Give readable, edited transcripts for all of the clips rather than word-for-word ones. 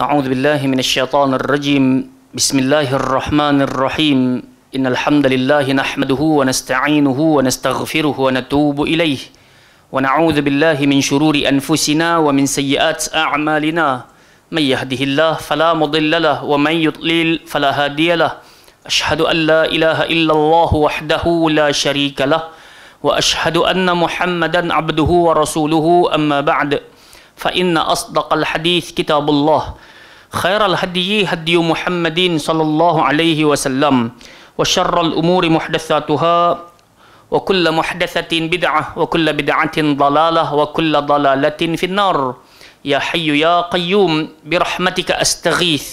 أعوذ بالله من الشيطان الرجيم بسم الله الرحمن الرحيم إن الحمد لله نحمده ونستعينه ونستغفره ونتوب إليه ونعوذ بالله من شرور أنفسنا ومن سيئات أعمالنا من يهده الله فلا مضل له ومن يضلل فلا هادي له أشهد أن لا إله إلا الله وحده لا شريك له وأشهد أن محمدا عبده ورسوله أما بعد فإن أصدق الحديث كتاب الله خير الهدي هدي محمد صلى الله عليه وسلم وشر الأمور محدثاتها وكل محدثة بدعة وكل بدعة ضلالة وكل ضلالة في النار يا حي يا قيوم برحمتك أستغيث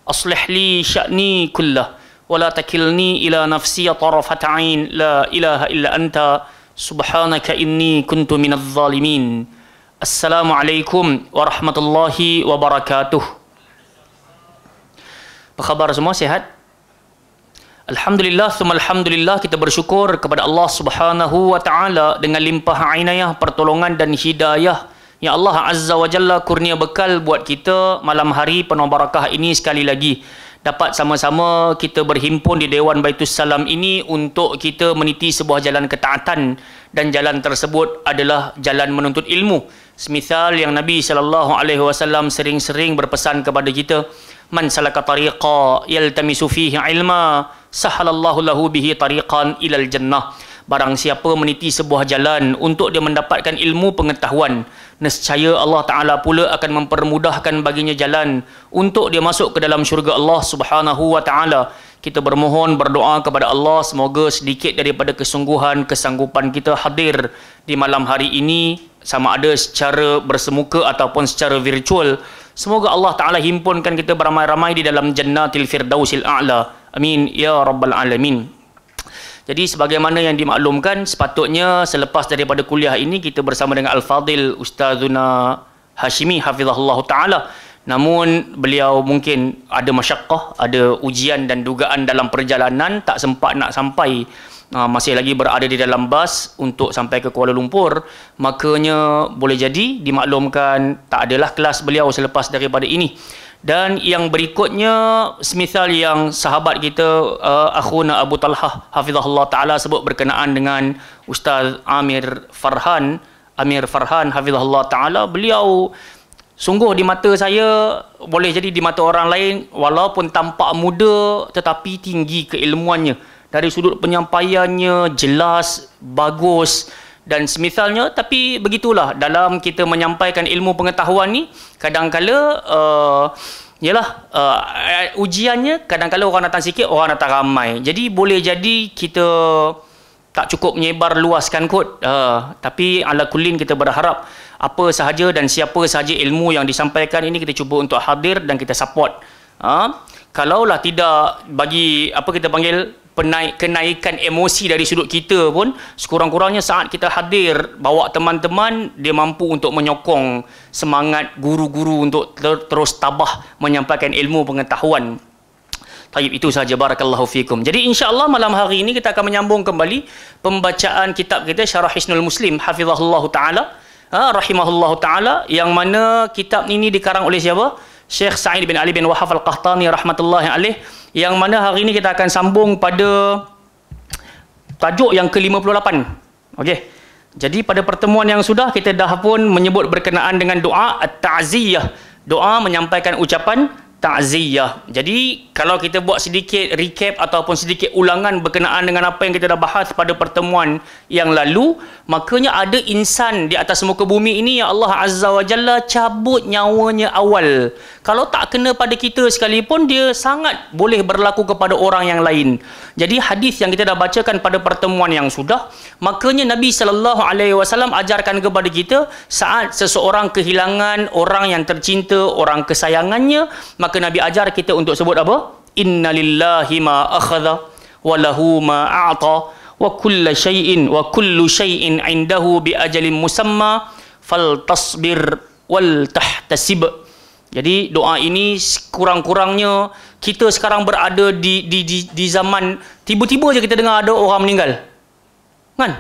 أصلح لي شأني كله ولا تكلني إلى نفسي طرفة عين لا إله إلا أنت سبحانك إني كنت من الظالمين. Assalamualaikum warahmatullahi wabarakatuh. Apa khabar semua, sihat? Alhamdulillah, thumma alhamdulillah, kita bersyukur kepada Allah Subhanahu wa taala dengan limpah inayah, pertolongan dan hidayah yang Allah Azza wa Jalla kurnia bekal buat kita malam hari penuh barakah ini sekali lagi dapat sama-sama kita berhimpun di Dewan Baitus Salam ini untuk kita meniti sebuah jalan ketaatan, dan jalan tersebut adalah jalan menuntut ilmu. Semisal yang Nabi SAW sering-sering berpesan kepada kita, man salaka tariqa yaltamisu fihi ilma sahalallahu lahu bihi tariqan ilal jannah. Barang siapa meniti sebuah jalan untuk dia mendapatkan ilmu pengetahuan, nescaya Allah Ta'ala pula akan mempermudahkan baginya jalan untuk dia masuk ke dalam syurga Allah Subhanahu wa Ta'ala. Kita bermohon, berdoa kepada Allah, semoga sedikit daripada kesungguhan, kesanggupan kita hadir di malam hari ini, sama ada secara bersemuka ataupun secara virtual. Semoga Allah Ta'ala himpunkan kita beramai-ramai di dalam Jannatil Firdausil A'la. Amin ya Rabbal Alamin. Jadi sebagaimana yang dimaklumkan, sepatutnya selepas daripada kuliah ini kita bersama dengan Al-Fadil Ustazuna Hashimi Hafizahullah Ta'ala. Namun beliau mungkin ada masyakkah, ada ujian dan dugaan dalam perjalanan, tak sempat nak sampai, masih lagi berada di dalam bas untuk sampai ke Kuala Lumpur. Makanya boleh jadi dimaklumkan tak adalah kelas beliau selepas daripada ini. Dan yang berikutnya, semisal yang sahabat kita akhuna Abu Talhah Hafizahullah Ta'ala sebut berkenaan dengan Ustaz Amir Farhan Hafizahullah Ta'ala, beliau sungguh di mata saya, boleh jadi di mata orang lain, walaupun tampak muda tetapi tinggi keilmuannya. Dari sudut penyampaiannya jelas, bagus dan semisalnya. Tapi begitulah dalam kita menyampaikan ilmu pengetahuan ni, kadang-kala ujiannya, kadang-kala orang datang sikit, orang datang ramai. Jadi boleh jadi kita tak cukup menyebar luaskan kot. Tapi ala kullin kita berharap apa sahaja dan siapa sahaja ilmu yang disampaikan ini kita cuba untuk hadir dan kita support. Kalaulah tidak bagi apa kita panggil kenaikan emosi dari sudut kita pun, sekurang-kurangnya saat kita hadir bawa teman-teman, dia mampu untuk menyokong semangat guru-guru untuk terus tabah menyampaikan ilmu pengetahuan. Taib, itu sahaja, barakallahu fikum. Jadi insya-Allah malam hari ini kita akan menyambung kembali pembacaan kitab kita Syarah Hisnul Muslim Hafizahullah Ta'ala, rahimahullah Ta'ala, yang mana kitab ini dikarang oleh siapa? Syekh Sa'id bin Ali bin Wahab Al-Qahtani rahmatullahi alaih, yang mana hari ini kita akan sambung pada tajuk yang ke-58. Okey. Jadi pada pertemuan yang sudah kita dah pun menyebut berkenaan dengan doa at-ta'ziyah, doa menyampaikan ucapan ta'ziyah. Jadi kalau kita buat sedikit recap ataupun sedikit ulangan berkenaan dengan apa yang kita dah bahas pada pertemuan yang lalu, makanya ada insan di atas muka bumi ini yang Allah Azza wa Jalla cabut nyawanya awal. Kalau tak kena pada kita sekalipun, dia sangat boleh berlaku kepada orang yang lain. Jadi hadis yang kita dah bacakan pada pertemuan yang sudah, makanya Nabi SAW ajarkan kepada kita, saat seseorang kehilangan orang yang tercinta, orang kesayangannya, maka Nabi ajar kita untuk sebut apa? Inna lillahi ma akhadha wa lahu ma a'ta wa kullu syai'in indahu bi ajalin musamma faltasbir wal tahtasib. Jadi doa ini kurang-kurangnya kita sekarang berada di zaman tiba-tiba je kita dengar ada orang meninggal. Kan?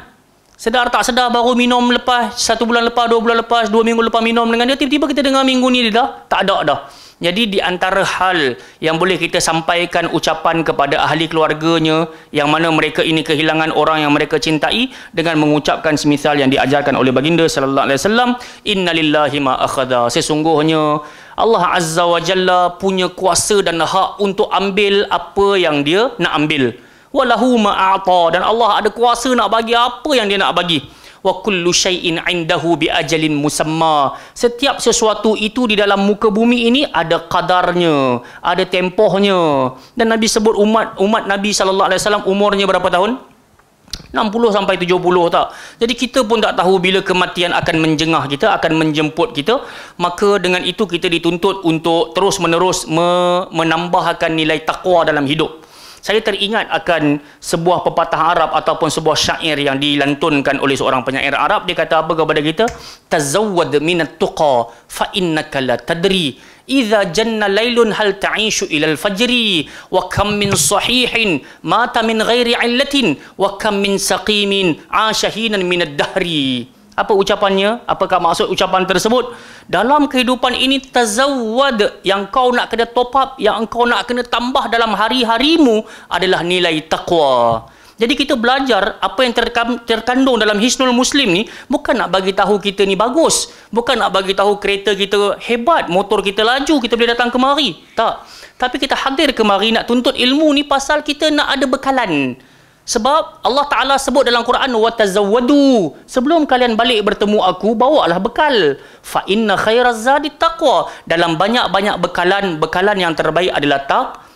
Sedar tak sedar baru minum lepas 1 bulan lepas, 2 bulan lepas, 2 minggu lepas minum dengan dia, tiba-tiba kita dengar minggu ni dia dah tak ada dah. Jadi di antara hal yang boleh kita sampaikan ucapan kepada ahli keluarganya yang mana mereka ini kehilangan orang yang mereka cintai dengan mengucapkan semisal yang diajarkan oleh baginda sallallahu alaihi wasallam, innalillahi ma akhadha, sesungguhnya Allah Azza wa Jalla punya kuasa dan hak untuk ambil apa yang dia nak ambil. Walahu ma a'ta, dan Allah ada kuasa nak bagi apa yang dia nak bagi. Wa kullu syai'in 'indahu bi ajalin musamma, setiap sesuatu itu di dalam muka bumi ini ada qadarnya, ada tempohnya. Dan Nabi sebut umat Nabi sallallahu alaihi wasallam umurnya berapa tahun? 60 sampai 70 tak. Jadi kita pun tak tahu bila kematian akan menjengah kita, akan menjemput kita. Maka dengan itu kita dituntut untuk terus menerus menambahkan nilai taqwa dalam hidup. Saya teringat akan sebuah pepatah Arab ataupun sebuah syair yang dilantunkan oleh seorang penyair Arab. Dia kata apa kepada kita? Tazawwad minat tuqa fa innaka la tadri idza janna laylun hal ta'ishu ila al-fajri wa kam min sahihin mata min ghairi illatin wa kam min saqimin 'asha hinan min ad-dahri. Apa ucapannya? Apakah maksud ucapan tersebut? Dalam kehidupan ini, tazawwad, yang kau nak kena top up, yang kau nak kena tambah dalam hari-harimu adalah nilai taqwa. Jadi kita belajar apa yang terkandung dalam Hisnul Muslim ni, bukan nak bagi tahu kita ni bagus, bukan nak bagi tahu kereta kita hebat, motor kita laju, kita boleh datang kemari. Tak. Tapi kita hadir kemari nak tuntut ilmu ni pasal kita nak ada bekalan. Sebab Allah Ta'ala sebut dalam Quran, وَتَزَوَّدُوا, sebelum kalian balik bertemu aku, bawalah bekal. فَإِنَّ خَيْرَ الزَّادِ التَّقْوَى, dalam banyak-banyak bekalan yang terbaik adalah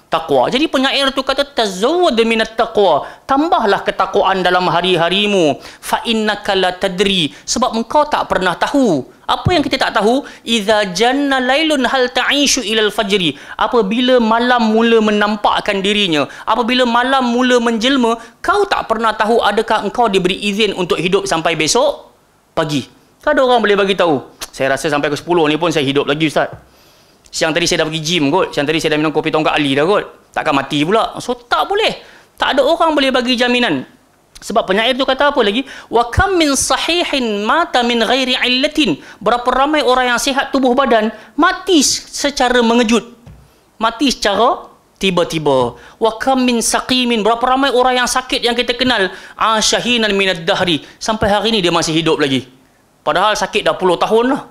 taqwa. Jadi penyair tu kata, tazawwad minat taqwa, tambahlah ketakwaan dalam hari-harimu. فَإِنَّكَ لَا تَدْرِي, sebab engkau tak pernah tahu. Apa yang kita tak tahu? Idza janna lailun hal ta'ishu ilal fajri, apabila malam mula menampakkan dirinya, apabila malam mula menjelma, kau tak pernah tahu adakah engkau diberi izin untuk hidup sampai besok pagi. Tak ada orang boleh bagi tahu. Saya rasa sampai ke 10 ni pun saya hidup lagi, Ustaz. Siang tadi saya dah pergi gym kot, siang tadi saya dah minum kopi tongkat Ali dah kot. Takkan mati pula. So tak boleh. Tak ada orang boleh bagi jaminan. Sebab penyair tu kata apa lagi? Wa kam min sahihin mata min ghairi illatin, berapa ramai orang yang sihat tubuh badan mati secara mengejut, mati secara tiba-tiba. Wa kam min saqimin, berapa ramai orang yang sakit yang kita kenal, asyahinan minad dahri, sampai hari ni dia masih hidup lagi. Padahal sakit dah puluh tahun dah.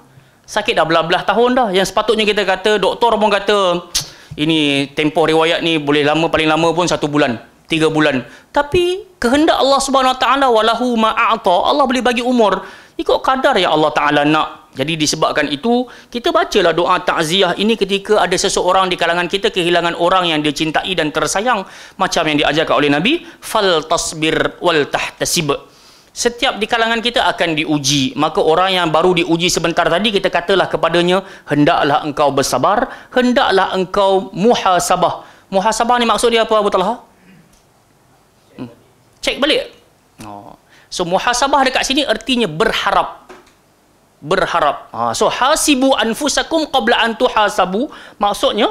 Sakit dah belah-belah tahun dah. Yang sepatutnya kita kata, doktor pun kata ini tempoh riwayat ni boleh lama, paling lama pun 1 bulan, 3 bulan. Tapi kehendak Allah Subhanahu Wa Taala, walahu ma'ata, Allah boleh bagi umur ikut kadar yang Allah Taala nak. Jadi disebabkan itu, kita bacalah doa takziah ini ketika ada seseorang di kalangan kita kehilangan orang yang dia cintai dan tersayang, macam yang diajarkan oleh Nabi, fal tasbir wal tahtasib. Setiap di kalangan kita akan diuji. Maka orang yang baru diuji sebentar tadi, kita katalah kepadanya, hendaklah engkau bersabar, hendaklah engkau muhasabah. Muhasabah ni maksud dia apa, Abu Talha? Cek balik. So muhasabah dekat sini artinya berharap. Berharap. So hasibu anfusakum qabla an tuhasabu, maksudnya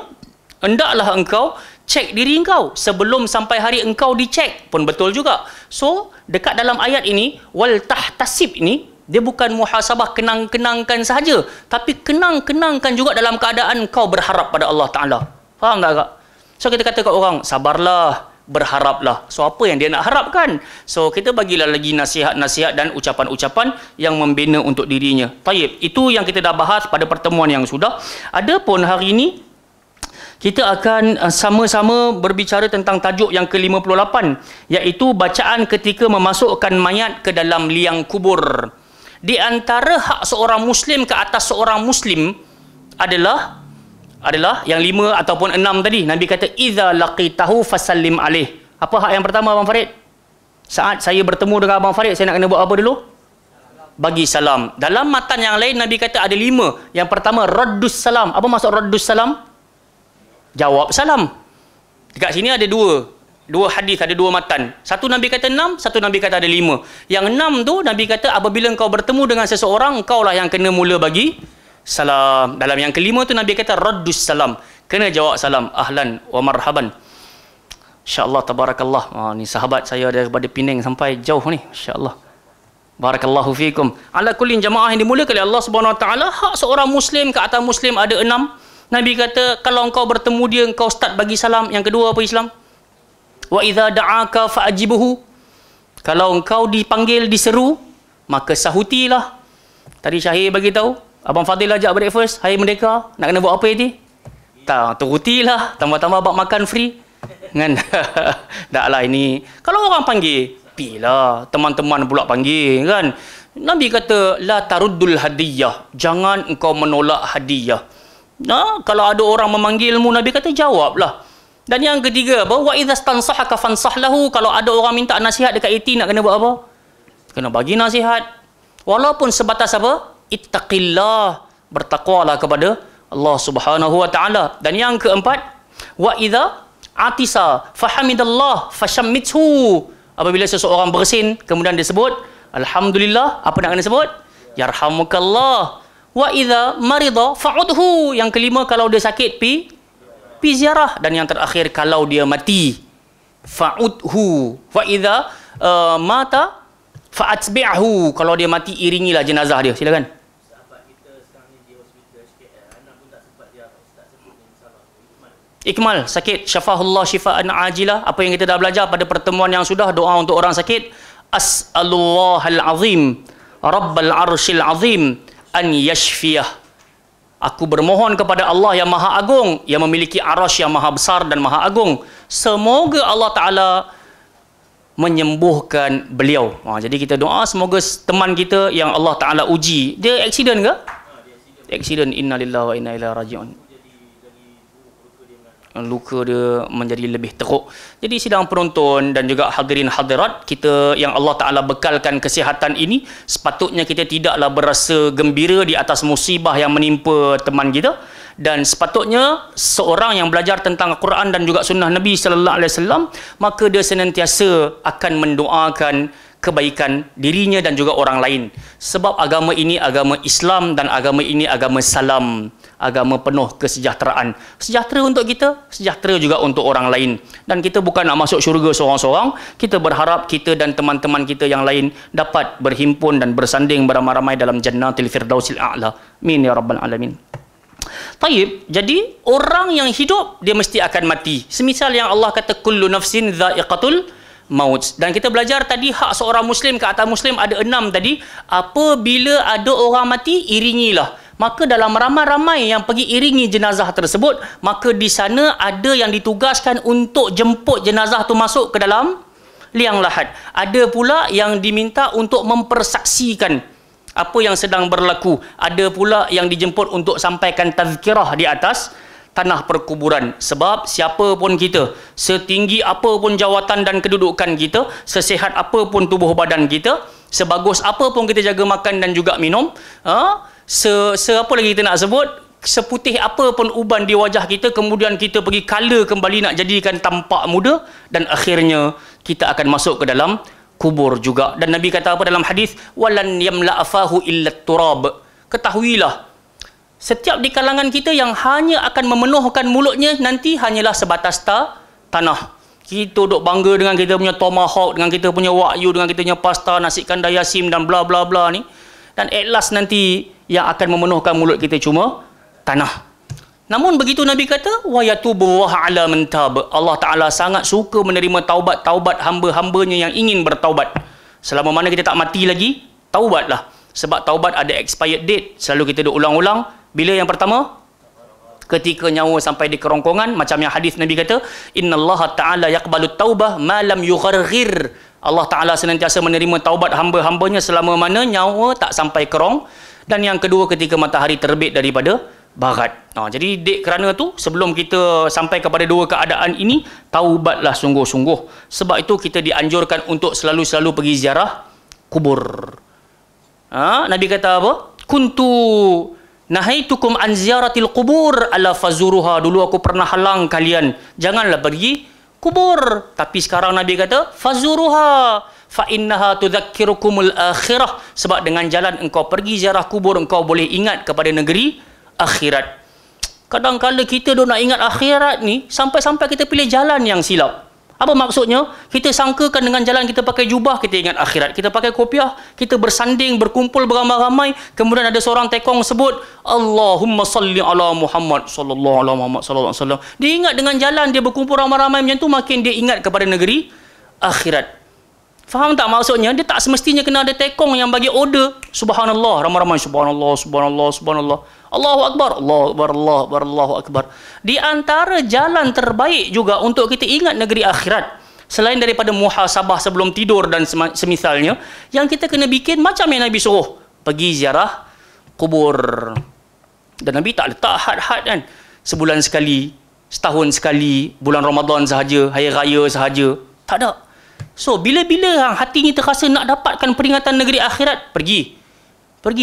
hendaklah engkau cek diri engkau sebelum sampai hari engkau dicek. Pun betul juga. So dekat dalam ayat ini, wal tahtasib ini, dia bukan muhasabah kenang-kenangkan sahaja, tapi kenang-kenangkan juga dalam keadaan kau berharap pada Allah Ta'ala. Faham tak, Kak? So kita kata kat orang, sabarlah, berharaplah. So apa yang dia nak harapkan? So kita bagilah lagi nasihat-nasihat dan ucapan-ucapan yang membina untuk dirinya. Taib, itu yang kita dah bahas pada pertemuan yang sudah. Adapun hari ini kita akan sama-sama berbicara tentang tajuk yang ke-58, iaitu bacaan ketika memasukkan mayat ke dalam liang kubur. Di antara hak seorang Muslim ke atas seorang Muslim adalah yang 5 ataupun 6 tadi. Nabi kata, "Idza laqitahu fasallim alaih." Apa hak yang pertama, Abang Farid? Saat saya bertemu dengan Abang Farid, saya nak kena buat apa dulu? Bagi salam. Dalam matan yang lain, Nabi kata ada 5. Yang pertama, raddus salam. Apa maksud raddus salam? Jawab salam. Dekat sini ada dua hadis, ada 2 matan. Satu Nabi kata 6, satu Nabi kata ada 5. Yang 6 tu Nabi kata apabila kau bertemu dengan seseorang, kau lah yang kena mula bagi salam. Dalam yang kelima tu Nabi kata raddus salam, kena jawab salam, ahlan wa marhaban. Insya-Allah, tabarakallah. Ni sahabat saya daripada Penang sampai jauh ni, insya-Allah. Barakallahu fikum. Ala kullin jamaah yang dimuliakan oleh Allah Subhanahu Wa Taala, hak seorang Muslim ke atas Muslim ada 6. Nabi kata, kalau engkau bertemu dia, engkau start bagi salam. Yang kedua apa Islam? Wa idza da'aka fa'ajibuhu. Kalau engkau dipanggil, diseru, maka sahutilah. Tadi Syahir bagi tahu, Abang Fadil ajak breakfast, hai Merdeka, nak kena buat apa ni? Tak, terutilah, tambah-tambah bak makan free. Kan? Taklah ini. Kalau orang panggil, pilah. Teman-teman pula panggil, kan? Nabi kata, la taruddul hadiyah. Jangan engkau menolak hadiah. Nah, kalau ada orang memanggilmu, Nabi kata jawablah. Dan yang ketiga apa? Wa idza stansahaka fansah lahu. Kalau ada orang minta nasihat dekat IT, nak kena buat apa? Kena bagi nasihat. Walaupun sebatas apa? Ittaqillah. Bertakwalah kepada Allah Subhanahu wa taala. Dan yang keempat, wa idza atisa fahamidallah fashammithu. Apabila seseorang bersin, kemudian disebut alhamdulillah, apa nak kena sebut? Yarhamukallah. Wa idza marida fa'udhu. Yang kelima, kalau dia sakit pi ziarah. Dan yang terakhir, kalau dia mati fa'udhu. Wa idza mata fa'atbi'hu. Kalau dia mati, iringilah jenazah dia. Silakan. Ikmal, sakit, syafahullah syifaan ajilah. Apa yang kita dah belajar pada pertemuan yang sudah, doa untuk orang sakit. As'alullahal azim rabbal arshil azim an yashfiyah. Aku bermohon kepada Allah yang maha agung, yang memiliki arasy yang maha besar dan maha agung, semoga Allah Ta'ala menyembuhkan beliau. Jadi kita doa semoga teman kita yang Allah Ta'ala uji. Dia aksiden ke? Aksiden. Innalillahi wa inna ilaihi raji'un. Luka dia menjadi lebih teruk. Jadi sidang penonton dan juga hadirin hadirat kita yang Allah Ta'ala bekalkan kesihatan ini, sepatutnya kita tidaklah berasa gembira di atas musibah yang menimpa teman kita. Dan sepatutnya seorang yang belajar tentang Al-Quran dan juga sunnah Nabi Sallallahu Alaihi Wasallam, maka dia senantiasa akan mendoakan kebaikan dirinya dan juga orang lain. Sebab agama ini agama Islam dan agama ini agama salam, agama penuh kesejahteraan. Sejahtera untuk kita, sejahtera juga untuk orang lain. Dan kita bukan nak masuk syurga seorang-seorang, kita berharap kita dan teman-teman kita yang lain dapat berhimpun dan bersanding beramai-ramai dalam jannatil firdausil a'la. Amin ya rabbal alamin. Taib, jadi orang yang hidup dia mesti akan mati. Semisal yang Allah kata kullu nafsin dha'iqatul maut. Dan kita belajar tadi hak seorang muslim ke atas muslim ada 6 tadi. Apabila ada orang mati, iringilah. Maka dalam ramai-ramai yang pergi iringi jenazah tersebut, maka di sana ada yang ditugaskan untuk jemput jenazah tu masuk ke dalam liang lahat. Ada pula yang diminta untuk mempersaksikan apa yang sedang berlaku. Ada pula yang dijemput untuk sampaikan tazkirah di atas tanah perkuburan. Sebab siapa pun kita, setinggi apa pun jawatan dan kedudukan kita, sesehat apa pun tubuh badan kita, sebagus apa pun kita jaga makan dan juga minum, apa lagi kita nak sebut, seputih apa pun uban di wajah kita, kemudian kita pergi color kembali nak jadikan tampak muda, dan akhirnya kita akan masuk ke dalam kubur juga. Dan Nabi kata apa dalam hadis, walan yamla'afahu illa turab. Ketahuilah, setiap di kalangan kita yang hanya akan memenuhkan mulutnya nanti hanyalah sebatas tanah. Kita duk bangga dengan kita punya tomahawk, dengan kita punya wagyu, dengan kita punya pasta, nasi kandar yasim dan bla bla bla ni. Dan at last nanti yang akan memenuhkan mulut kita cuma tanah. Namun begitu Nabi kata, wa yatubullahu ala man tab. Allah Taala sangat suka menerima taubat hamba-hambanya yang ingin bertaubat. Selama mana kita tak mati lagi, taubatlah. Sebab taubat ada expired date. Selalu kita duk ulang-ulang. Bila yang pertama? Ketika nyawa sampai di kerongkongan. Macam yang hadis Nabi kata, innallaha ta'ala yaqbalut taubah ma lam yugharghir. Allah Ta'ala senantiasa menerima taubat hamba-hambanya selama mana nyawa tak sampai kerong. Dan yang kedua, ketika matahari terbit daripada barat. Jadi dek kerana tu, sebelum kita sampai kepada dua keadaan ini, taubatlah sungguh-sungguh. Sebab itu kita dianjurkan untuk selalu-selalu pergi ziarah kubur. Nabi kata apa? Kuntu nahaitukum an ziyaratil qubur ala fazuruha. Dulu aku pernah halang kalian, janganlah pergi kubur. Tapi sekarang Nabi kata fazuruha fa innaha tudzakkirukumul akhirah. Sebab dengan jalan engkau pergi ziarah kubur, engkau boleh ingat kepada negeri akhirat. Kadang-kadang kita nak ingat akhirat ni, sampai-sampai kita pilih jalan yang silap. Apa maksudnya? Kita sangkakan dengan jalan kita pakai jubah, kita ingat akhirat. Kita pakai kopiah, kita bersanding, berkumpul beramai-ramai, kemudian ada seorang tekong sebut, Allahumma salli ala Muhammad sallallahu alaihi wasallam. Dia ingat dengan jalan, dia berkumpul ramai-ramai macam tu, makin dia ingat kepada negeri akhirat. Faham tak maksudnya? Dia tak semestinya kena ada tekong yang bagi order. Subhanallah, ramai-ramai subhanallah, subhanallah, subhanallah. Allahu akbar, Allahu akbar, Allahu akbar, Allahu akbar. Di antara jalan terbaik juga untuk kita ingat negeri akhirat, selain daripada muhasabah sebelum tidur dan semisalnya, yang kita kena bikin macam yang Nabi suruh, pergi ziarah kubur. Dan Nabi tak letak had-had kan. Sebulan sekali, setahun sekali, bulan Ramadan sahaja, hari raya sahaja. Tak ada. So, bila-bila hati ni terasa nak dapatkan peringatan negeri akhirat, pergi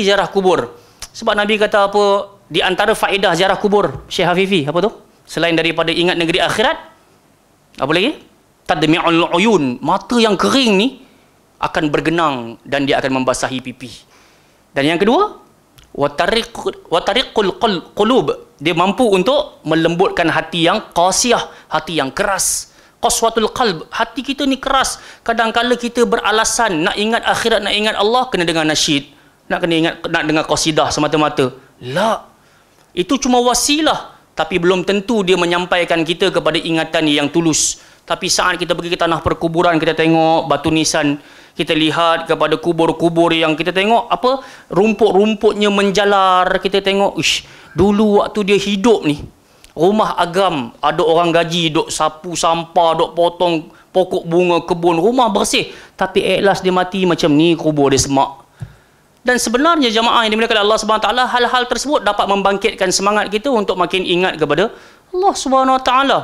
ziarah kubur. Sebab Nabi kata apa, di antara faedah ziarah kubur, Syekh Hafifi, apa tu? Selain daripada ingat negeri akhirat, apa lagi? Tadmi'ul uyun, mata yang kering ni akan bergenang dan dia akan membasahi pipi. Dan yang kedua, watariqul qulub, dia mampu untuk melembutkan hati yang qasiyah, hati yang keras. Qaswatul qalb, hati kita ni keras. Kadang-kala kita beralasan nak ingat akhirat, nak ingat Allah, kena dengar nasyid, nak dengar qasidah semata-mata. La, itu cuma wasilah, tapi belum tentu dia menyampaikan kita kepada ingatan yang tulus. Tapi saat kita pergi ke tanah perkuburan, kita tengok batu nisan, kita lihat kepada kubur-kubur yang kita tengok apa, rumput-rumputnya menjalar, kita tengok, ish, dulu waktu dia hidup ni, rumah agam, ada orang gaji duk sapu sampah, duk potong pokok bunga kebun, rumah bersih, tapi ikhlas dia mati macam ni, kubur dia semak. Dan sebenarnya jemaah yang dimuliakan Allah Subhanahu Wa Taala, hal-hal tersebut dapat membangkitkan semangat kita untuk makin ingat kepada Allah Subhanahu Wa Taala.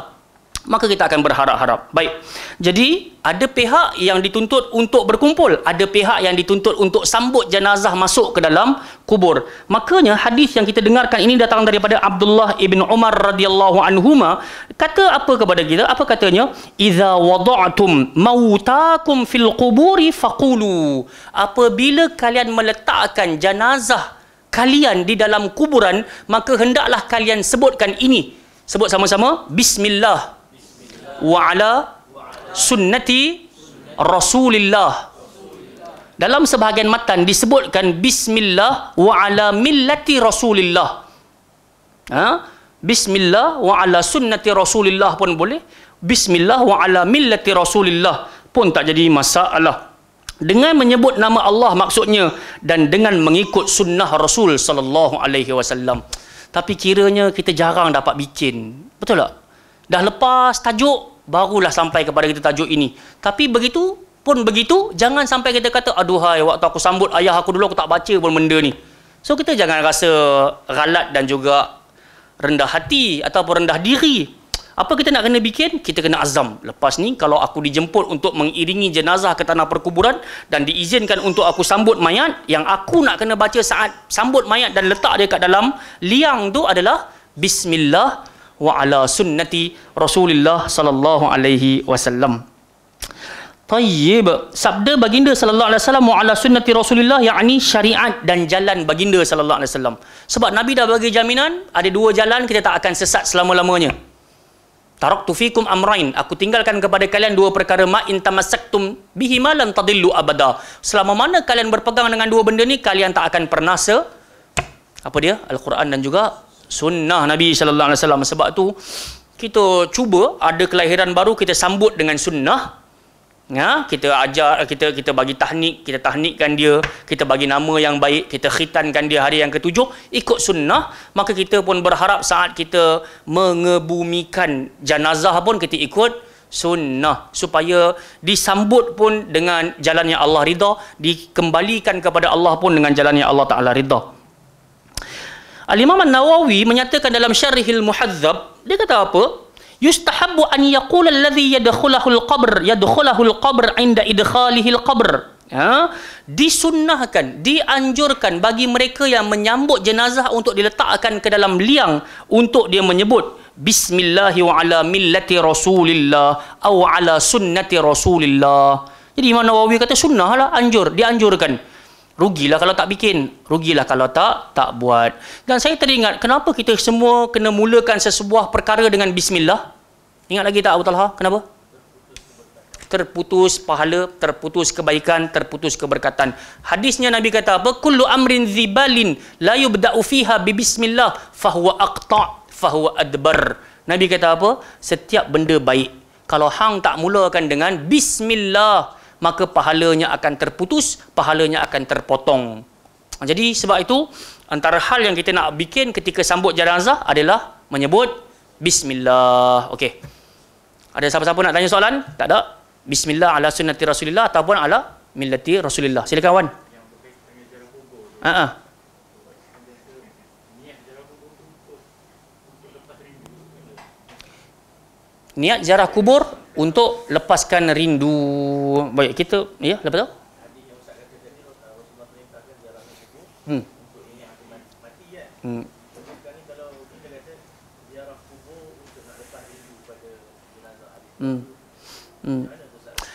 Maka kita akan berharap-harap. Baik. Jadi, ada pihak yang dituntut untuk berkumpul, ada pihak yang dituntut untuk sambut jenazah masuk ke dalam kubur. Makanya hadis yang kita dengarkan ini datang daripada Abdullah ibn Umar radhiyallahu anhuma, kata apa kepada kita? Apa katanya? Idza wada'tum mautakum fil quburi faqulu. Apabila kalian meletakkan jenazah kalian di dalam kuburan, maka hendaklah kalian sebutkan ini. Sebut sama-sama, bismillah wa ala sunnati Rasulillah. Dalam sebahagian matan disebutkan bismillah wa ala millati Rasulillah. Bismillah wa ala sunnati Rasulillah pun boleh. Bismillah wa ala millati Rasulillah pun tak jadi masalah. Dengan menyebut nama Allah maksudnya, dan dengan mengikut sunnah Rasul sallallahu alaihi wasallam. Tapi kiranya kita jarang dapat bikin. Betul tak? Dah lepas tajuk, barulah sampai kepada kita tajuk ini. Tapi begitu, jangan sampai kita kata, aduhai, waktu aku sambut ayah aku dulu, aku tak baca pun benda ni. So, kita jangan rasa ghalat dan juga rendah hati ataupun rendah diri. Apa kita nak kena bikin? Kita kena azam. Lepas ni, kalau aku dijemput untuk mengiringi jenazah ke tanah perkuburan dan diizinkan untuk aku sambut mayat, yang aku nak kena baca saat sambut mayat dan letak dia kat dalam liang tu adalah bismillah wa ala sunnati Rasulillah sallallahu alaihi wasallam. Tayyib. Sabda baginda sallallahu alaihi wasallam wa ala sunnati Rasulillah, yakni syariat dan jalan baginda sallallahu alaihi wasallam. Sebab Nabi dah bagi jaminan, ada dua jalan kita tak akan sesat selama-lamanya. Taraktu fikum amrain, aku tinggalkan kepada kalian dua perkara, ma in tamassaktum bihi ma lan tadillu abada. Selama mana kalian berpegang dengan dua benda ni, kalian tak akan pernah apa dia? Al-Quran dan juga sunnah Nabi sallallahu alaihi wasallam. Sebab tu kita cuba ada kelahiran baru, kita sambut dengan sunnah. Kita ajar, kita bagi tahnik, kita tahnikkan dia, kita bagi nama yang baik, kita khitankan dia hari yang ke-7, ikut sunnah. Maka kita pun berharap saat kita mengebumikan jenazah pun kita ikut sunnah, supaya disambut pun dengan jalan yang Allah ridha, dikembalikan kepada Allah pun dengan jalan yang Allah Ta'ala ridha. Al-Imam An-Nawawi menyatakan dalam Syarihil Muhadzab, dia kata apa? Yustahabbu an yaqula alladhi yadkhulul qabr 'inda idkhalihil qabr. Disunnahkan, dianjurkan bagi mereka yang menyambut jenazah untuk diletakkan ke dalam liang, untuk dia menyebut bismillahi wa ala millati Rasulillah atau ala sunnati Rasulillah. Jadi Imam Nawawi kata sunnah lah, dianjurkan. Rugilah kalau tak bikin, rugilah kalau tak buat. Dan saya teringat, kenapa kita semua kena mulakan sesebuah perkara dengan bismillah? Ingat lagi tak Abu Talha? Kenapa? terputus pahala, terputus kebaikan, terputus keberkatan. Hadisnya Nabi kata apa? Kullu amrin zibalin la yubda'u fiha bi bismillah fahuwa aqta' fahuwa adbar. Nabi kata apa? Setiap benda baik, kalau hang tak mulakan dengan bismillah, maka pahalanya akan terputus, pahalanya akan terpotong. Jadi sebab itu antara hal yang kita nak bikin ketika sambut jenazah adalah menyebut bismillah. Okey. Ada siapa-siapa nak tanya soalan? Tak ada. Bismillah ala sunnati Rasulillah ataupun ala millati Rasulillah. Silakan Wan. Yang berkaitan dengan ziarah kubur. Niat ziarah kubur untuk lepaskan rindu. Baik, kita ya, lepas tu.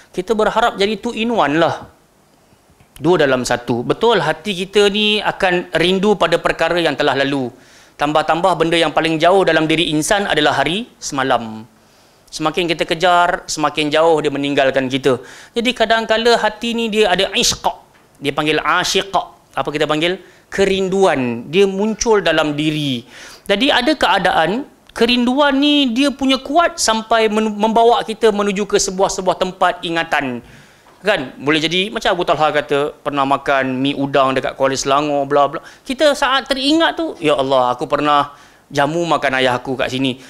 Kita berharap jadi two in one lah. Dua dalam satu. Betul, hati kita ni akan rindu pada perkara yang telah lalu. Tambah-tambah benda yang paling jauh dalam diri insan adalah hari semalam. Semakin kita kejar, semakin jauh dia meninggalkan kita. Jadi kadang-kala hati ni dia ada ishq. Dia panggil ashiq. Apa kita panggil? Kerinduan. Dia muncul dalam diri. Jadi ada keadaan kerinduan ni dia punya kuat sampai membawa kita menuju ke sebuah tempat ingatan. Kan? Boleh jadi macam Abu Talha kata pernah makan mi udang dekat Kuala Selangor bla bla. Kita saat teringat tu, ya Allah, aku pernah jamu makan ayah aku kat sini.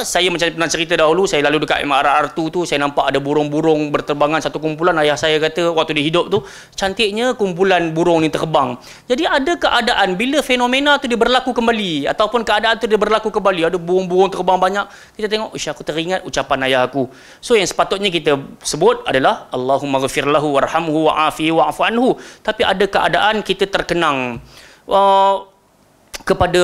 Saya macam pernah cerita dahulu, saya lalu dekat MRR2 tu, saya nampak ada burung-burung berterbangan satu kumpulan. Ayah saya kata waktu dia hidup tu, cantiknya kumpulan burung ni terbang. Jadi ada keadaan bila fenomena tu dia berlaku kembali, ataupun keadaan tu dia berlaku kembali, ada burung-burung terbang banyak, kita tengok, aku teringat ucapan ayah aku. So yang sepatutnya kita sebut adalah Allahumma ghafir lahu warhamhu wa'afihi wa'fu anhu. Tapi ada keadaan kita terkenang kepada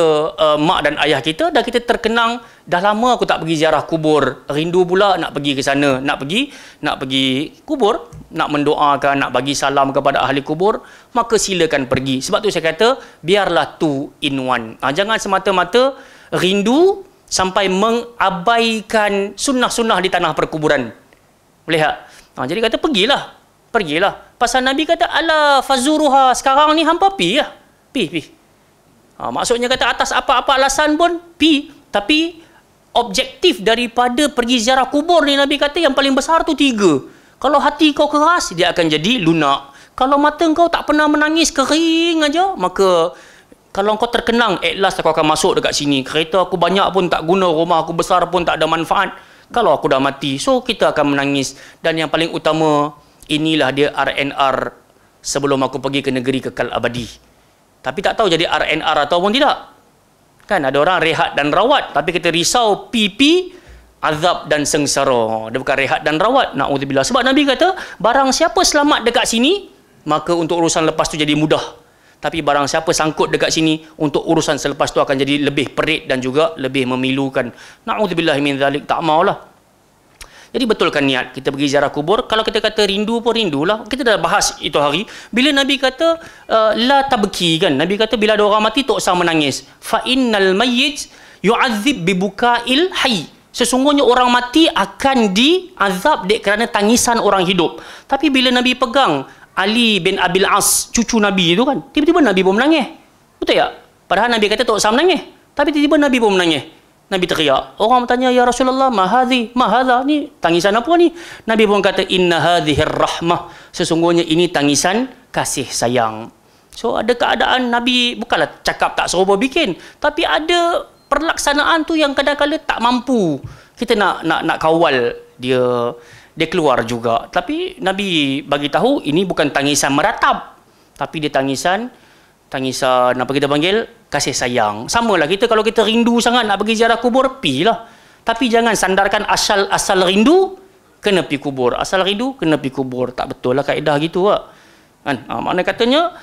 mak dan ayah kita, dan kita terkenang, dah lama aku tak pergi ziarah kubur, rindu pula nak pergi ke sana, nak pergi kubur, nak mendoakan, nak bagi salam kepada ahli kubur, maka silakan pergi. Sebab tu saya kata biarlah two in one. Jangan semata-mata rindu sampai mengabaikan sunnah-sunnah di tanah perkuburan. Boleh tak? Jadi kata pergilah. Pasal Nabi kata ala fazuruha, sekarang ni hampa pi lah. Pi. Maksudnya kata atas apa-apa alasan pun pi. Tapi objektif daripada pergi ziarah kubur ni, Nabi kata yang paling besar tu 3. Kalau hati kau keras, dia akan jadi lunak. Kalau mata kau tak pernah menangis, kering aja, maka kalau kau terkenang, at last aku akan masuk dekat sini. Kereta aku banyak pun tak guna, rumah aku besar pun tak ada manfaat. Kalau aku dah mati, so kita akan menangis. Dan yang paling utama, inilah dia RNR sebelum aku pergi ke negeri kekal abadi. Tapi tak tahu jadi RNR ataupun tidak. Kan ada orang rehat dan rawat, tapi kita risau PP, azab dan sengsara. Dia bukan rehat dan rawat. Na'udzubillah. Sebab Nabi kata, barang siapa selamat dekat sini, maka untuk urusan lepas tu jadi mudah. Tapi barang siapa sangkut dekat sini, untuk urusan selepas tu akan jadi lebih perit dan juga lebih memilukan. Na'udzubillah min zalik. Tak maulah. Jadi betulkan niat kita pergi ziarah kubur. Kalau kita kata rindu pun rindulah. Kita dah bahas itu hari. Bila Nabi kata la tabki, kan? Nabi kata bila ada orang mati tak usah menangis. Fa innal mayyit yu'adzib bi bukail hayy. Sesungguhnya orang mati akan diazab kerana tangisan orang hidup. Tapi bila Nabi pegang Ali bin Abil As, cucu Nabi itu kan, tiba-tiba Nabi pun menangis. Betul tak? Padahal Nabi kata tak usah menangis. Tapi tiba-tiba Nabi pun menangis. Nabi teriak. Orang bertanya, ya Rasulullah, ma hadha, ni tangisan apa ni? Nabi pun kata, inna hadhir rahmah. Sesungguhnya ini tangisan kasih sayang. So ada keadaan Nabi bukanlah cakap tak serupa bikin, tapi ada perlaksanaan tu yang kadang-kadang tak mampu. Kita nak kawal dia keluar juga. Tapi Nabi bagi tahu ini bukan tangisan meratap, tapi dia tangisan apa kita panggil, kasih sayang. Samalah kita kalau kita rindu sangat nak pergi ziarah kubur, pilah. Tapi jangan sandarkan asal rindu kena pergi kubur. Asal rindu kena pergi kubur. Tak betul lah kaedah gitu lah. Kan? Makna katanya,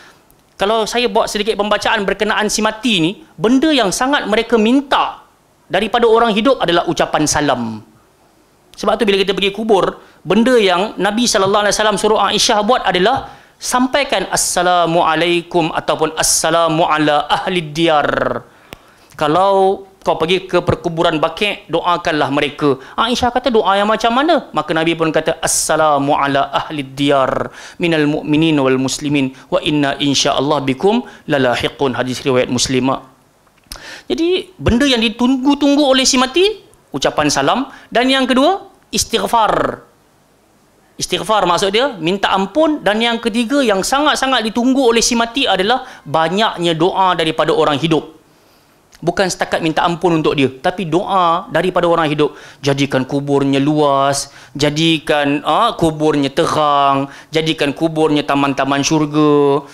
kalau saya buat sedikit pembacaan berkenaan si mati ni, benda yang sangat mereka minta daripada orang hidup adalah ucapan salam. Sebab tu bila kita pergi kubur, benda yang Nabi SAW suruh Aisyah buat adalah sampaikan Assalamualaikum ataupun Assalamu ala ahli diyar. Kalau kau pergi ke perkuburan Baqi', doakanlah mereka. Aisyah kata, doa yang macam mana? Maka Nabi pun kata, assalamu ala ahli diyar minal mu'minin wal muslimin wa inna insyaallah bikum lalahiqun. Hadis riwayat Muslimah. Jadi benda yang ditunggu-tunggu oleh si mati, ucapan salam. Dan yang kedua, istighfar. Istighfar maksud dia minta ampun. Dan yang ketiga yang sangat-sangat ditunggu oleh si mati adalah banyaknya doa daripada orang hidup. Bukan setakat minta ampun untuk dia, tapi doa daripada orang hidup. Jadikan kuburnya luas, jadikan kuburnya terang, jadikan kuburnya taman-taman syurga,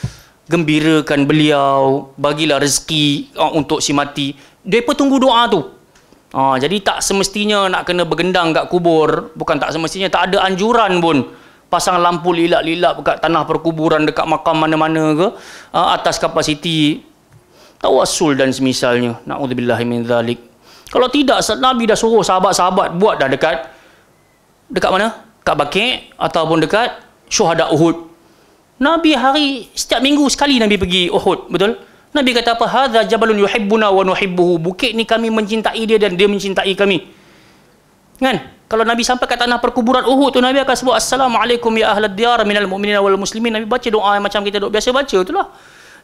gembirakan beliau, bagilah rezeki untuk si mati. Mereka tunggu doa tu. Jadi tak semestinya nak kena bergendang kat kubur. Bukan tak semestinya, tak ada anjuran pun pasang lampu lilap-lilap kat tanah perkuburan dekat makam mana-mana ke, atas kapasiti tawassul dan semisalnya. Na'udzubillahi min zalik. Kalau tidak, Nabi dah suruh sahabat-sahabat buat dah dekat mana? Kat Baqi' ataupun dekat syuhada Uhud. Nabi setiap minggu sekali Nabi pergi Uhud, betul? Nabi kata apa? Hadza jabalun yuhibbuna wa nuhibbuhu. Bukit ni kami mencintai dia dan dia mencintai kami. Kan? Kalau Nabi sampai kat tanah perkuburan Uhud tu, Nabi akan sebut assalamualaikum ya ahlad diyar minal mu'minin wal muslimin. Nabi baca doa yang macam kita biasa baca itulah.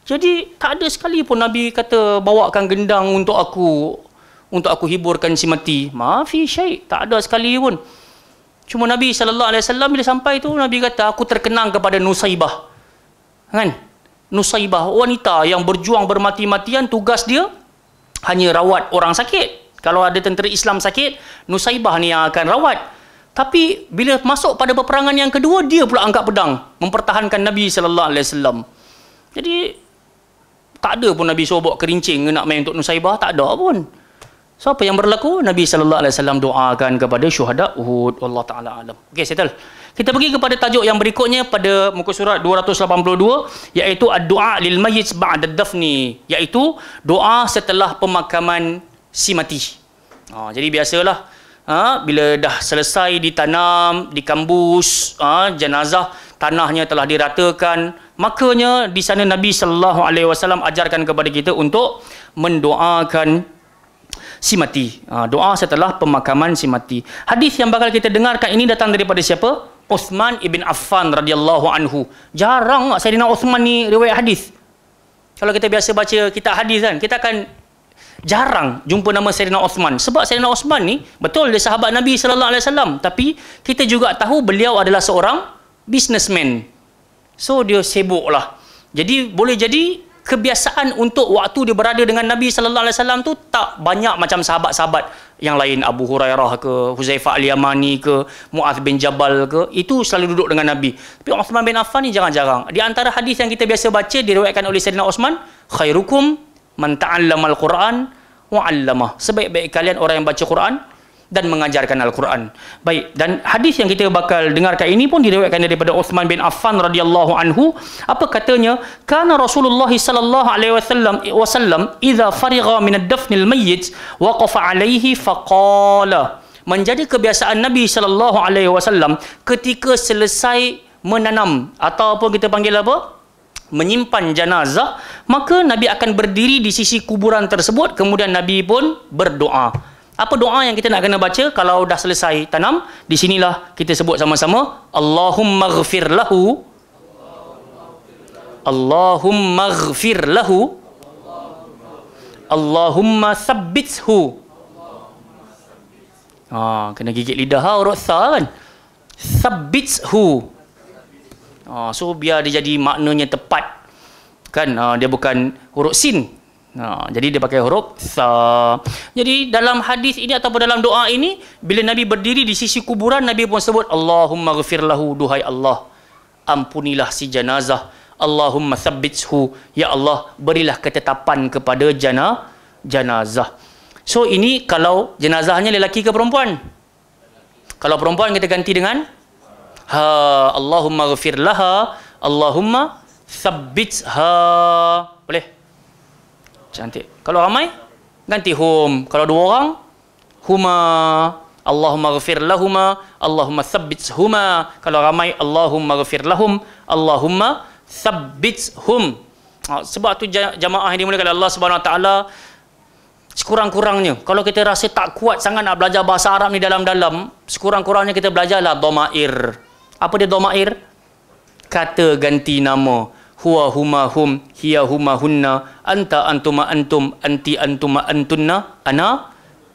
Jadi tak ada sekali pun Nabi kata bawakan gendang untuk aku hiburkan si mati. Maafi syai', tak ada sekali pun. Cuma Nabi SAW bila sampai tu, Nabi kata aku terkenang kepada Nusaibah. Kan? Nusaibah, wanita yang berjuang bermati-matian, tugas dia hanya rawat orang sakit. Kalau ada tentera Islam sakit, Nusaibah ni yang akan rawat. Tapi bila masuk pada peperangan yang kedua, dia pula angkat pedang mempertahankan Nabi SAW. Jadi tak ada pun Nabi suruh bawa kerincing nak main untuk Nusaibah, tak ada pun. So apa yang berlaku? Nabi SAW doakan kepada syuhada Uhud. Wallahu taala alam. Okey, settle. Kita pergi kepada tajuk yang berikutnya pada muka surat 282, iaitu ad-du'a lil mayyit ba'da dafni, iaitu doa setelah pemakaman si mati. Jadi biasalah bila dah selesai ditanam, dikambus, jenazah tanahnya telah diratakan, makanya di sana Nabi SAW ajarkan kepada kita untuk mendoakan si mati. Doa setelah pemakaman si mati. Hadis yang bakal kita dengarkan ini datang daripada siapa? Uthman ibn Affan radhiyallahu anhu. Jarang Sayyidina Uthman ni riwayat hadis. Kalau kita biasa baca kitab hadis kan, kita akan jarang jumpa nama Sayyidina Uthman. Sebab Sayyidina Uthman ni betul dia sahabat Nabi SAW, tapi kita juga tahu beliau adalah seorang businessman. So dia sibuk lah. Jadi boleh jadi kebiasaan untuk waktu dia berada dengan Nabi SAW tu tak banyak macam sahabat-sahabat yang lain, Abu Hurairah ke, Huzaifah Al-Yamani ke, Mu'adz bin Jabal ke, itu selalu duduk dengan Nabi. Tapi Uthman bin Affan ni jarang-jarang. Di antara hadis yang kita biasa baca diriwayatkan oleh Sayyidina Uthman, khairukum man ta'allamal Quran wa 'allamah. Sebaik-baik kalian orang yang baca Quran dan mengajarkan Al-Quran. Baik, dan hadis yang kita bakal dengarkan ini pun diriwayatkan daripada Uthman bin Affan radhiyallahu anhu. Apa katanya? Kana Rasulullah sallallahu alaihi wasallam idza farigha min ad-dafnil mayyit waqafa alaihi faqala. Menjadi kebiasaan Nabi sallallahu alaihi wasallam ketika selesai menanam ataupun kita panggil apa? Menyimpan jenazah, maka Nabi akan berdiri di sisi kuburan tersebut, kemudian Nabi pun berdoa. Apa doa yang kita nak kena baca kalau dah selesai tanam? Di sinilah kita sebut sama-sama, Allahumma ghfir lahu, Allahumma ghfir lahu, Allahumma thabbithu. Kena gigit lidah huruf tha kan? Thabbithu. So biar dia jadi maknanya tepat kan, dia bukan huruf sin. Jadi dia pakai huruf tha. Jadi dalam hadis ini ataupun dalam doa ini, bila Nabi berdiri di sisi kuburan, Nabi pun sebut Allahumma ghfir lahu, duhai Allah ampunilah si jenazah, Allahumma thabbithu, ya Allah berilah ketetapan kepada jenazah. So ini kalau jenazahnya lelaki ke perempuan. Kalau perempuan kita ganti dengan Allahumma ghfir laha, Allahumma thabbitha. Boleh? Cantik. Kalau ramai, ganti hum. Kalau dua orang, huma. Allahumma ghafir lahuma, Allahumma thabbitshuma. Kalau ramai, Allahumma ghafir lahum, Allahumma thabbitshum. Sebab tu jamaah yang dimuliakan oleh Allah Subhanahu Wa Taala, Sekurang-kurangnya, kalau kita rasa tak kuat sangat nak belajar bahasa Arab ni dalam-dalam, sekurang-kurangnya kita belajarlah dhamair. Apa dia dhamair? Kata ganti nama. Huwa huma hum, hiya huma hunna, anta antuma antum, anti antuma antunna, ana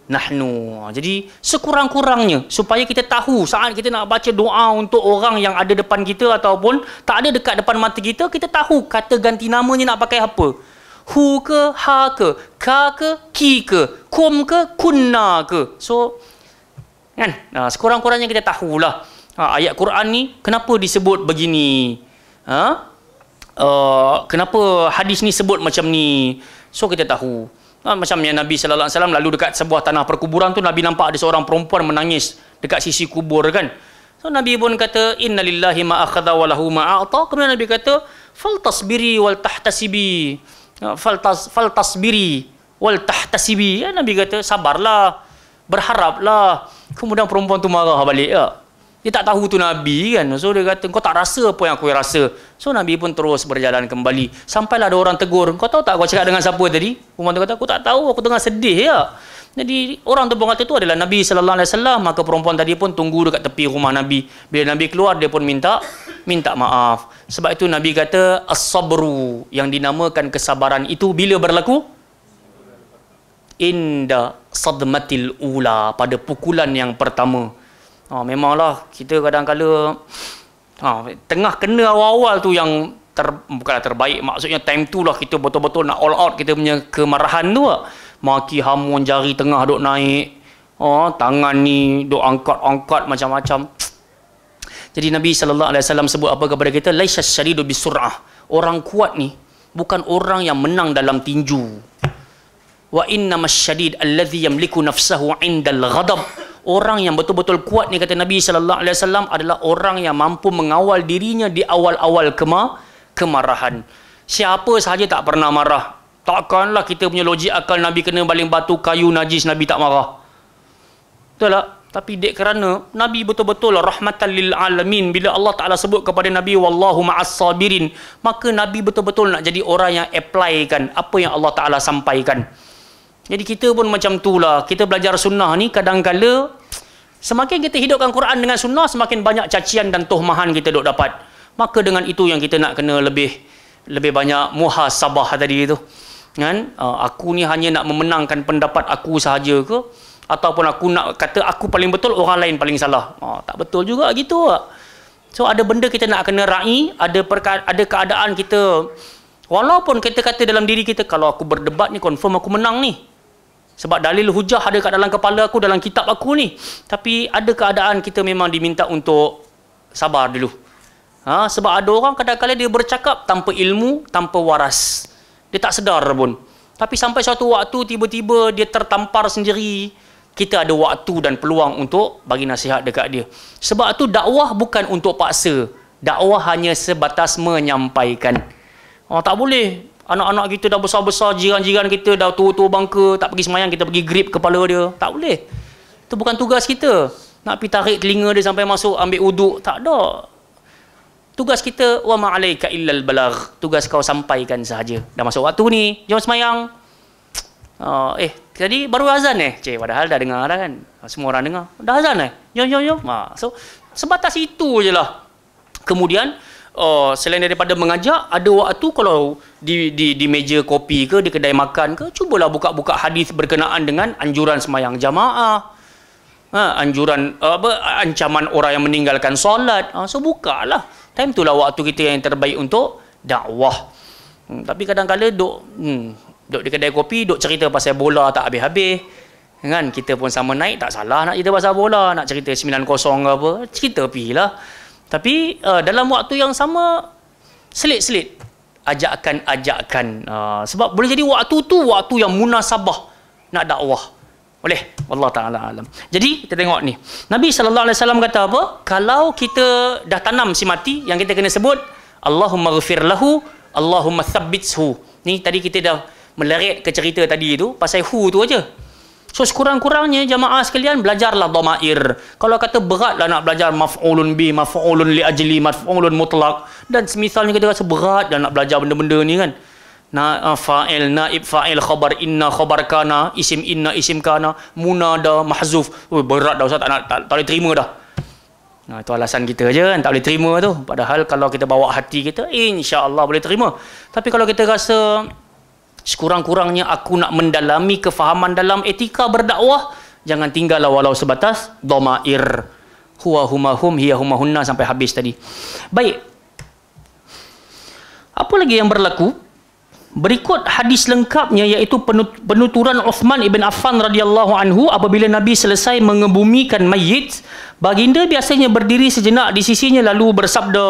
nahnu. Jadi sekurang-kurangnya supaya kita tahu saat kita nak baca doa untuk orang yang ada depan kita ataupun tak ada dekat depan mata kita, kita tahu kata ganti namanya nak pakai apa. Hu ke, ha ke, ka ke, ki ke, kum ke, kunna ke. So, kan? Sekurang-kurangnya kita tahulah. Ayat Quran ni, kenapa disebut begini? Kenapa hadis ni sebut macam ni? So, kita tahu. Macam yang Nabi SAW lalu dekat sebuah tanah perkuburan tu, Nabi nampak ada seorang perempuan menangis dekat sisi kubur kan. So, Nabi pun kata, Inna lillahi ma akhadha wa lahu ma a'ta. Kemudian Nabi kata, faltasbiri wal tahtasibi. Faltasbiri wal tahtasibi. Nabi kata sabarlah, berharaplah. Kemudian perempuan tu marah balik ya. Dia tak tahu tu Nabi kan. So dia kata kau tak rasa apa yang aku rasa. So Nabi pun terus berjalan kembali. Sampailah ada orang tegur, kau tahu tak kau cakap dengan siapa tadi? Perempuan tu kata aku tak tahu, aku tengah sedih ya. Jadi orang tu kata tu adalah Nabi sallallahu alaihi wasallam. Maka perempuan tadi pun tunggu dekat tepi rumah Nabi. Bila Nabi keluar dia pun minta maaf. Sebab itu Nabi kata as-sabru, yang dinamakan kesabaran itu bila berlaku? Inda sadmatil ula, pada pukulan yang pertama. Memanglah kita kadang-kala tengah kena awal-awal tu yang bukanlah terbaik, maksudnya time tu lah kita betul-betul nak all out kita punya kemarahan tu lah. Maki hamun, jari tengah duk naik, tangan ni duk angkat-angkat macam-macam. Jadi Nabi SAW sebut apa kepada kita? Laisa syadidu bisur'ah. Orang kuat ni bukan orang yang menang dalam tinju. Wa innamas syadid alladhi yamliku nafsahu 'indal ghadab. Orang yang betul-betul kuat ni kata Nabi SAW adalah orang yang mampu mengawal dirinya di awal-awal kemarahan. Siapa sahaja tak pernah marah. Takkanlah kita punya logik akal Nabi kena baling batu kayu najis Nabi tak marah. Betul tak? Tapi dek kerana Nabi betul-betul rahmatan lil alamin, bila Allah Ta'ala sebut kepada Nabi wallahu ma'as sabirin, maka Nabi betul-betul nak jadi orang yang applykan apa yang Allah Ta'ala sampaikan. Jadi kita pun macam tu lah. Kita belajar sunnah ni kadang-kala semakin kita hidupkan Quran dengan sunnah, semakin banyak cacian dan tuhmahan kita duk dapat. Maka dengan itu yang kita nak kena lebih banyak muhasabah tadi tu. Kan? Aku ni hanya nak memenangkan pendapat aku sahaja ke? Ataupun aku nak kata aku paling betul, orang lain paling salah. Tak betul juga gitu. So ada benda kita nak kena raih, ada keadaan kita, walaupun kita kata dalam diri kita, kalau aku berdebat ni confirm aku menang ni. Sebab dalil hujah ada kat dalam kepala aku, dalam kitab aku ni. Tapi ada keadaan kita memang diminta untuk sabar dulu. Sebab ada orang kadang-kadang dia bercakap tanpa ilmu, tanpa waras. Dia tak sedar pun. Tapi sampai suatu waktu tiba-tiba dia tertampar sendiri. Kita ada waktu dan peluang untuk bagi nasihat dekat dia. Sebab tu dakwah bukan untuk paksa. Dakwah hanya sebatas menyampaikan. Tak boleh. Anak-anak kita dah besar-besar, jiran-jiran kita dah tua-tua bangka, tak pergi semayang, kita pergi grip kepala dia. Tak boleh. Itu bukan tugas kita. Nak pergi tarik telinga dia sampai masuk, ambil uduk. Tak ada. Tugas kita, wa ma'alaika illal balagh. Tugas kau sampaikan sahaja. Dah masuk waktu ni, jom semayang. Jadi baru azan padahal dah dengar dah kan. Semua orang dengar. Dah azan Jom. So, sebatas itu je lah. Kemudian, selain daripada mengajak, ada waktu kalau di meja kopi ke, di kedai makan ke, cubalah buka-buka hadis berkenaan dengan anjuran semayang jamaah. Ancaman orang yang meninggalkan solat. So, bukalah. Time itulah waktu kita yang terbaik untuk dakwah. Tapi kadang-kadang duk di kedai kopi, duk cerita pasal bola tak habis-habis. Kan? Kita pun sama naik, tak salah nak cerita pasal bola. Nak cerita 9-0 ke apa, cerita pergi lah. Tapi dalam waktu yang sama, selit-selit ajakan. Sebab boleh jadi waktu tu waktu yang munasabah nak dakwah. Boleh? Wallah ta'ala alam. Jadi kita tengok ni, Nabi SAW kata apa? Kalau kita dah tanam si mati, yang kita kena sebut Allahumma ghafir lahu, Allahumma thabbithu. Ni tadi kita dah meleret ke cerita tadi tu, pasal hu tu aja. So sekurang-kurangnya jamaah sekalian, belajarlah dhamair. Kalau kata beratlah nak belajar maf'ulun bi, maf'ulun li ajli, maf'ulun mutlaq, dan semisalnya kita rasa berat dan nak belajar benda-benda ni kan. Fa'il, naib fa'il, khabar inna, khabar kana, isim inna, isim kana, munada, mahzuf. Berat dah Ustaz, tak boleh terima dah. Itu alasan kita je kan, tak boleh terima tu. Padahal kalau kita bawa hati kita, insya-Allah boleh terima. Tapi kalau kita rasa sekurang-kurangnya aku nak mendalami kefahaman dalam etika berdakwah, jangan tinggallah walau sebatas dhamair. Huwa huma hum, hiya huma hunna sampai habis tadi. Baik. Apa lagi yang berlaku? Berikut hadis lengkapnya, iaitu penuturan Uthman ibn Affan radhiyallahu anhu apabila Nabi selesai mengebumikan mayit. Baginda biasanya berdiri sejenak di sisinya lalu bersabda,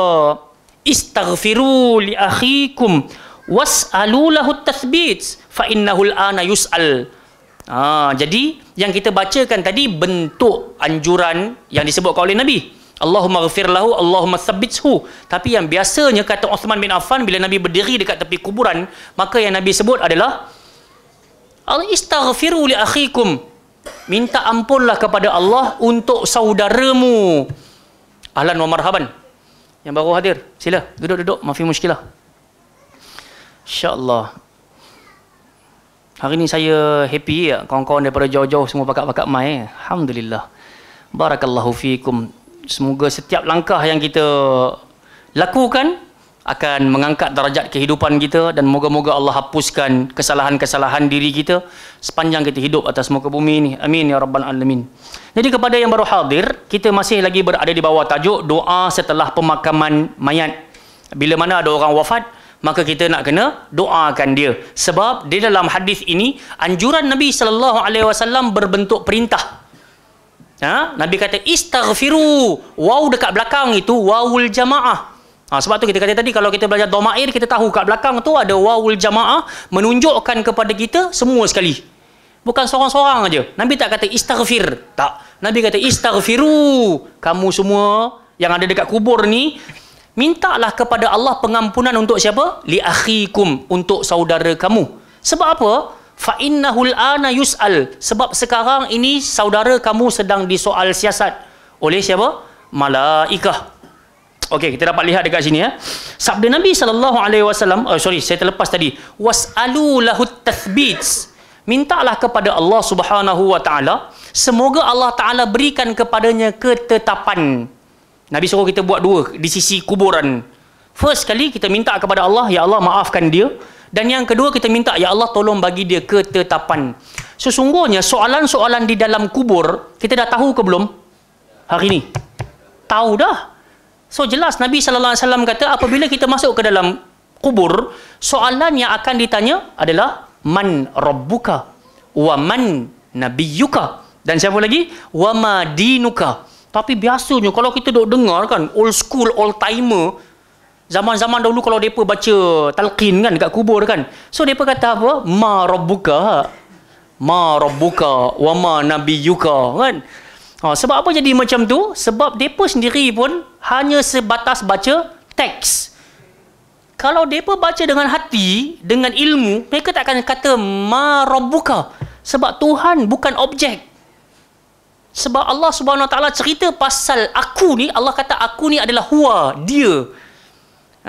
"Istaghfiru li akhikum was'alu lahu at-tathbit fa innahu al-ana yus'al." Jadi yang kita bacakan tadi bentuk anjuran yang disebutkan oleh Nabi. Allahumma ghafir lahu, Allahumma thabbithu. Tapi yang biasanya kata Uthman bin Affan bila Nabi berdiri dekat tepi kuburan, maka yang Nabi sebut adalah istaghfiru li akhikum. Minta ampunlah kepada Allah untuk saudaramu. Ahlan wa marhaban. Yang baru hadir, sila duduk-duduk, mafi muskilah. Insya-Allah. Hari ni saya happy ya, kawan-kawan daripada jauh-jauh semua pakat-pakat mai. Alhamdulillah. Barakallahu fiikum. Semoga setiap langkah yang kita lakukan akan mengangkat darjat kehidupan kita, dan moga-moga Allah hapuskan kesalahan-kesalahan diri kita sepanjang kita hidup atas muka bumi ini. Amin ya rabbal alamin. Jadi kepada yang baru hadir, kita masih lagi berada di bawah tajuk doa setelah pemakaman mayat. Bila mana ada orang wafat, maka kita nak kena doakan dia. Sebab di dalam hadis ini anjuran Nabi sallallahu alaihi wasallam berbentuk perintah. Nabi kata istaghfiru. Waw dekat belakang itu wawul jamaah. Sebab tu kita kata tadi, kalau kita belajar dhamair, kita tahu kat belakang tu ada wawul jamaah, menunjukkan kepada kita semua sekali. Bukan seorang-seorang aja. Nabi tak kata istaghfir. Tak. Nabi kata istaghfiru. Kamu semua yang ada dekat kubur ni, mintalah kepada Allah pengampunan untuk siapa? Li akhikum, untuk saudara kamu. Sebab apa? Fa innahul ana yus'al. Sebab sekarang ini saudara kamu sedang disoal siasat oleh siapa? Malaikah. Okey, kita dapat lihat dekat sini ya. Sabda Nabi sallallahu alaihi wasallam, saya terlepas tadi. Was'alu lahu tathbit. Mintalah kepada Allah Subhanahu wa taala, semoga Allah taala berikan kepadanya ketetapan. Nabi suruh kita buat dua di sisi kuburan. First kali kita minta kepada Allah, ya Allah maafkan dia. Dan yang kedua kita minta, ya Allah tolong bagi dia ketetapan. Sesungguhnya soalan-soalan di dalam kubur kita dah tahu ke belum? Hari ni tahu dah. So jelas Nabi sallallahu alaihi wasallam kata apabila kita masuk ke dalam kubur, soalan yang akan ditanya adalah man rabbuka wa man nabiyyuka, dan siapa lagi? Wa ma dinuka. Tapi biasanya kalau kita duk dengar kan, old school, old timer, zaman-zaman dahulu kalau mereka baca talqin kan dekat kubur kan, so mereka kata apa? Ma rabbuka, ma rabbuka wa ma nabiyyuka kan. Sebab apa jadi macam tu? Sebab mereka sendiri pun hanya sebatas baca teks. Kalau mereka baca dengan hati, dengan ilmu, mereka tak akan kata ma rabbuka. Sebab Tuhan bukan objek. Sebab Allah Subhanahu Wa Taala cerita pasal aku ni, Allah kata aku ni adalah huwa, dia.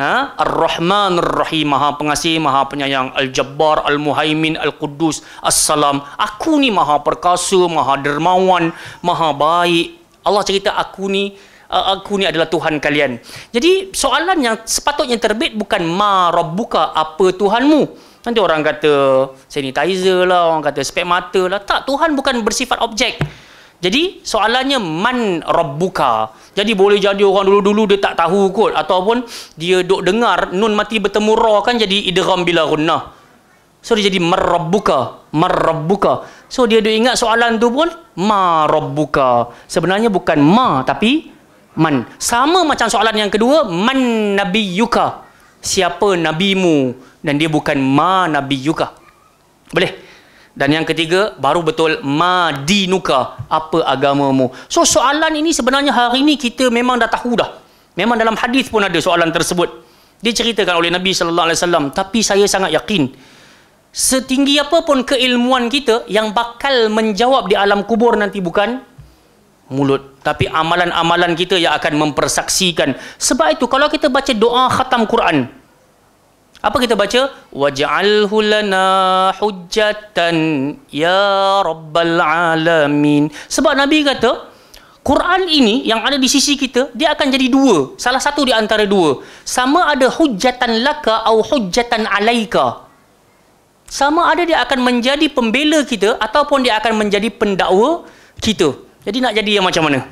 Ar-Rahman Ar-Rahim, Maha Pengasih, Maha Penyayang, Al-Jabbar, Al-Muhaimin, Al-Quddus, As-Salam. Aku ni Maha Perkasa, Maha Dermawan, Maha Baik. Allah cerita aku ni adalah Tuhan kalian. Jadi soalan yang sepatutnya terbit bukan ma rabbuka, apa Tuhanmu. Nanti orang kata sanitizer lah, orang kata spek mata lah. Tak, Tuhan bukan bersifat objek. Jadi soalannya man rabbuka. Jadi boleh jadi orang dulu-dulu dia tak tahu kot, ataupun dia duk dengar nun mati bertemu ra kan jadi idgham bila gunnah. So dia jadi marabbuka, marabbuka. So dia duk ingat soalan tu pun ma rabbuka. Sebenarnya bukan ma tapi man. Sama macam soalan yang kedua, man nabiyyuka. Siapa nabimu? Dan dia bukan ma nabiyyuka. Boleh? Dan yang ketiga, baru betul ma dinuka, apa agamamu. So soalan ini sebenarnya hari ini kita memang dah tahu dah. Memang dalam hadis pun ada soalan tersebut. Diceritakan oleh Nabi sallallahu alaihi wasallam. Tapi saya sangat yakin, setinggi apapun keilmuan kita, yang bakal menjawab di alam kubur nanti bukan mulut, tapi amalan-amalan kita yang akan mempersaksikan. Sebab itu kalau kita baca doa khatam Quran, Apa kita baca? Waj'alhu lana hujjatan ya rabbal alamin. Sebab Nabi kata, Quran ini yang ada di sisi kita, dia akan jadi dua. Salah satu di antara dua. Sama ada hujjatan laka atau hujjatan alaika. Sama ada dia akan menjadi pembela kita ataupun dia akan menjadi pendakwa kita. Jadi nak jadi yang macam mana?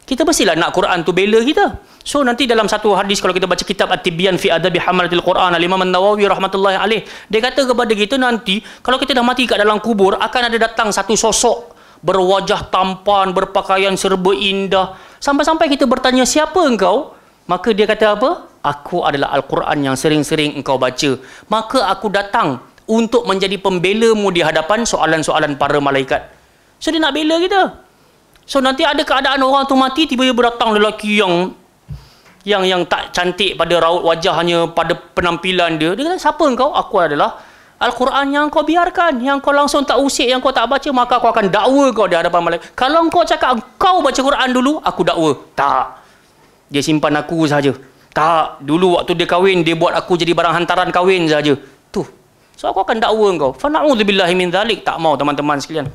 Kita mestilah nak Quran tu bela kita. So nanti dalam satu hadis, kalau kita baca kitab At-Tibyan fi Adabi Hamalatil Quran, Al-Imam An-Nawawi rahmatullahi alaih, dia kata kepada kita nanti, kalau kita dah mati kat dalam kubur, akan ada datang satu sosok berwajah tampan, berpakaian serba indah. Sampai-sampai kita bertanya, siapa engkau? Maka dia kata apa? Aku adalah Al-Quran yang sering-sering engkau baca. Maka aku datang untuk menjadi pembelamu di hadapan soalan-soalan para malaikat. So dia nak bela kita. So nanti ada keadaan orang tu mati, tiba-tiba datang lelaki yang tak cantik pada raut wajahnya, pada penampilan dia. Dia kata, siapa engkau? Aku adalah Al-Quran yang kau biarkan, yang kau langsung tak usik, yang kau tak baca, maka aku akan dakwa kau di hadapan malaikat. Kalau kau cakap kau baca Quran dulu, aku dakwa. Tak. Dia simpan aku saja. Tak. Dulu waktu dia kahwin, dia buat aku jadi barang hantaran kahwin saja. Tu. So aku akan dakwa kau. Fa na'udzubillahi min dzalik. Tak mau teman-teman sekalian.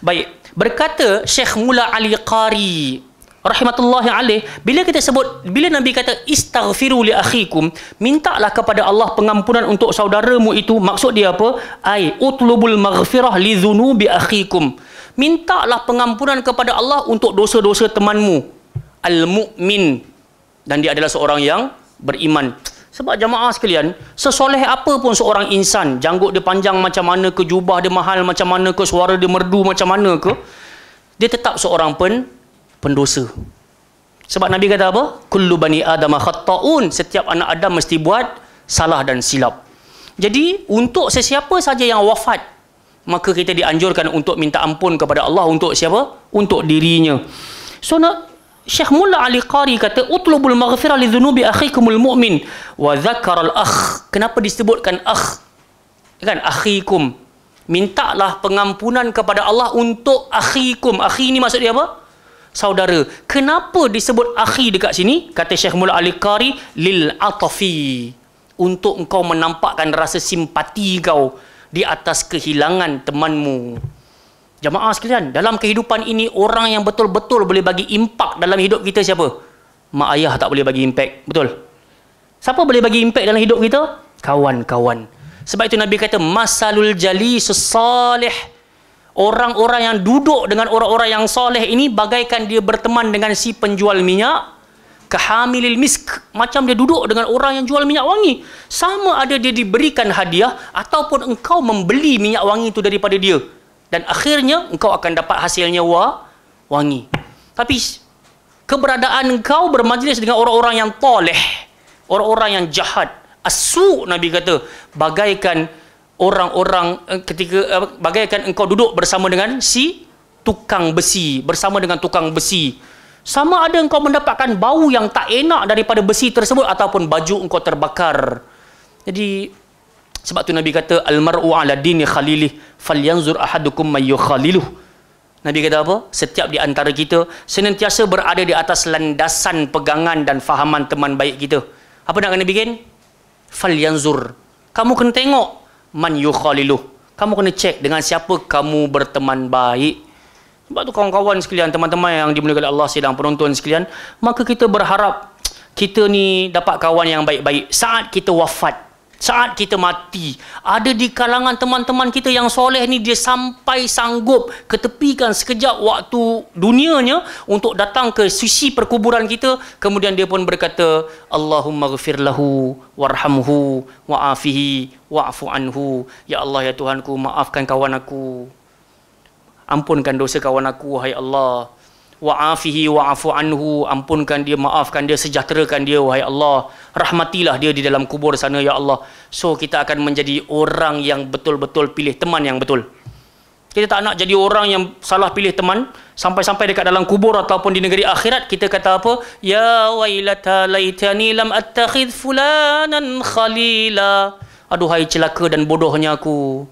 Baik. Berkata Syekh Mula Ali Qari rahmatullahi alaih, bila Nabi kata istaghfiru li akhikum, mintalah kepada Allah pengampunan untuk saudaramu itu, maksud dia apa? Ai utlubul maghfirah li dzunubi akhikum, mintalah pengampunan kepada Allah untuk dosa-dosa temanmu al-mu'min, dan dia adalah seorang yang beriman. Sebab jamaah sekalian, sesoleh apa pun seorang insan, janggut dia panjang macam mana ke, jubah dia mahal macam mana ke, suara dia merdu macam mana ke, dia tetap seorang pendosa. Sebab Nabi kata apa? Kullu bani adama khatta'un. Setiap anak Adam mesti buat salah dan silap. Jadi untuk sesiapa saja yang wafat, maka kita dianjurkan untuk minta ampun kepada Allah. Untuk siapa? Untuk dirinya. So Syekh Mullah Ali Qari kata utlubul maghfirah li dhunubi akhikumul mu'min wa dzakaral akh. Kenapa disebutkan akh? Kan akhikum. Mintalah pengampunan kepada Allah untuk akhikum. Akhi ni maksud dia apa? Saudara. Kenapa disebut akhi dekat sini? Kata Syekh Mullah Ali Qari, lil atafi, untuk engkau menampakkan rasa simpati kau di atas kehilangan temanmu. Jamaah sekalian, dalam kehidupan ini orang yang betul-betul boleh bagi impak dalam hidup kita siapa? Mak ayah tak boleh bagi impak. Betul? Siapa boleh bagi impak dalam hidup kita? Kawan-kawan. Sebab itu Nabi kata masalul jalisus salih. Orang-orang yang duduk dengan orang-orang yang soleh ini bagaikan dia berteman dengan si penjual minyak, kahamilil misk, macam dia duduk dengan orang yang jual minyak wangi. Sama ada dia diberikan hadiah ataupun engkau membeli minyak wangi itu daripada dia, dan akhirnya engkau akan dapat hasilnya wangi. Tapi keberadaan engkau bermajlis dengan orang-orang yang toleh, orang-orang yang jahat, asu, Nabi kata bagaikan orang-orang bagaikan engkau duduk bersama dengan si tukang besi, bersama dengan tukang besi. Sama ada engkau mendapatkan bau yang tak enak daripada besi tersebut ataupun baju engkau terbakar. Jadi sebab tu Nabi kata al-mar'u 'ala dini khalilih falyanzur ahadukum may yukhaliluh. Nabi kata apa? Setiap di antara kita senantiasa berada di atas landasan pegangan dan fahaman teman baik kita. Apa nak kena bikin? Falyanzur. Kamu kena tengok man yukhaliluh. Kamu kena cek dengan siapa kamu berteman baik. Sebab tu kawan-kawan sekalian, teman-teman yang dimuliakan Allah sidang penonton sekalian, maka kita berharap kita ni dapat kawan yang baik-baik saat kita wafat, saat kita mati. Ada di kalangan teman-teman kita yang soleh ni, dia sampai sanggup ketepikan sekejap waktu dunianya untuk datang ke sisi perkuburan kita, kemudian dia pun berkata Allahumma ghafir lahu warhamhu wa'afihi wa'fu anhu. Ya Allah, ya Tuhanku, maafkan kawan aku, ampunkan dosa kawan aku, wahai Allah. Wa'afihi wa'fu anhu, ampunkan dia, maafkan dia, sejahterakan dia, wahai Allah. Rahmatilah dia di dalam kubur sana, ya Allah. So kita akan menjadi orang yang betul-betul pilih teman yang betul. Kita tak nak jadi orang yang salah pilih teman, sampai-sampai dekat dalam kubur ataupun di negeri akhirat kita kata apa? Ya wailata laitani lam attakhidh fulanan khalila. Aduhai celaka dan bodohnya aku.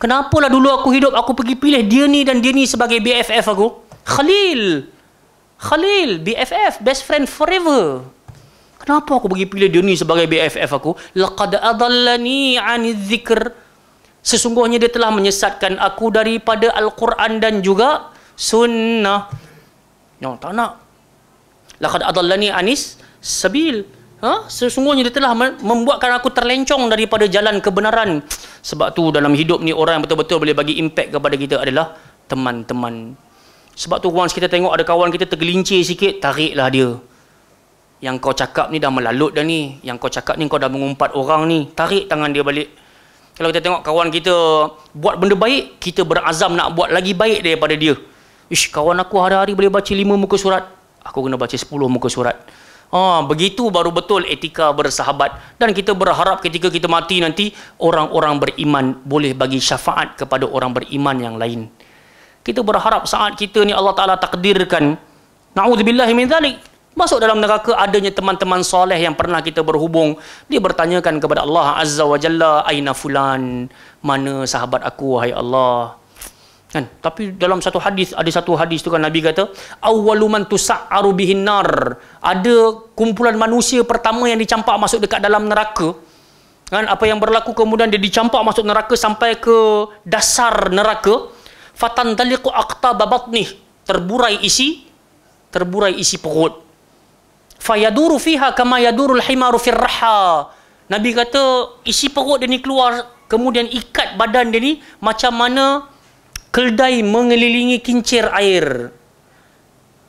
Kenapalah dulu aku hidup aku pergi pilih dia ni dan dia ni sebagai BFF aku? Khalil, BFF, best friend forever. Kenapa aku bagi pilih dia ni sebagai BFF aku? Laqad adallani 'anil dzikr. Sesungguhnya dia telah menyesatkan aku daripada Al-Quran dan juga sunnah. Tak nak. Laqad adallani anis sabil. Sesungguhnya dia telah membuatkan aku terlencong daripada jalan kebenaran. Sebab tu dalam hidup ni orang yang betul-betul boleh bagi impact kepada kita adalah teman-teman. Sebab tu once kita tengok ada kawan kita tergelincir sikit, tariklah dia. Yang kau cakap ni dah melalut dah ni. Yang kau cakap ni kau dah mengumpat orang ni. Tarik tangan dia balik. Kalau kita tengok kawan kita buat benda baik, kita berazam nak buat lagi baik daripada dia. Ish, kawan aku hari-hari boleh baca 5 muka surat. Aku kena baca 10 muka surat. Begitu baru betul etika bersahabat. Dan kita berharap ketika kita mati nanti, orang-orang beriman boleh bagi syafaat kepada orang beriman yang lain. Kita berharap saat kita ni Allah Ta'ala takdirkan, na'udzubillahi min dzalik, masuk dalam neraka, adanya teman-teman soleh yang pernah kita berhubung. Dia bertanyakan kepada Allah Azza wa Jalla, aina fulan, mana sahabat aku wahai Allah. Kan? Tapi dalam satu hadis, ada satu hadis tu kan Nabi kata, awwalu man tusa'aru bihin nar, ada kumpulan manusia pertama yang dicampak masuk dekat dalam neraka. Kan? Apa yang berlaku kemudian dia dicampak masuk neraka sampai ke dasar neraka. Fatandaliqu aqtaba batnih, terburai isi perut. Fayaduru fiha kama yadurul himaru fir raha. Nabi kata isi perut dia ni keluar, kemudian ikat badan dia ni macam mana keldai mengelilingi kincir air.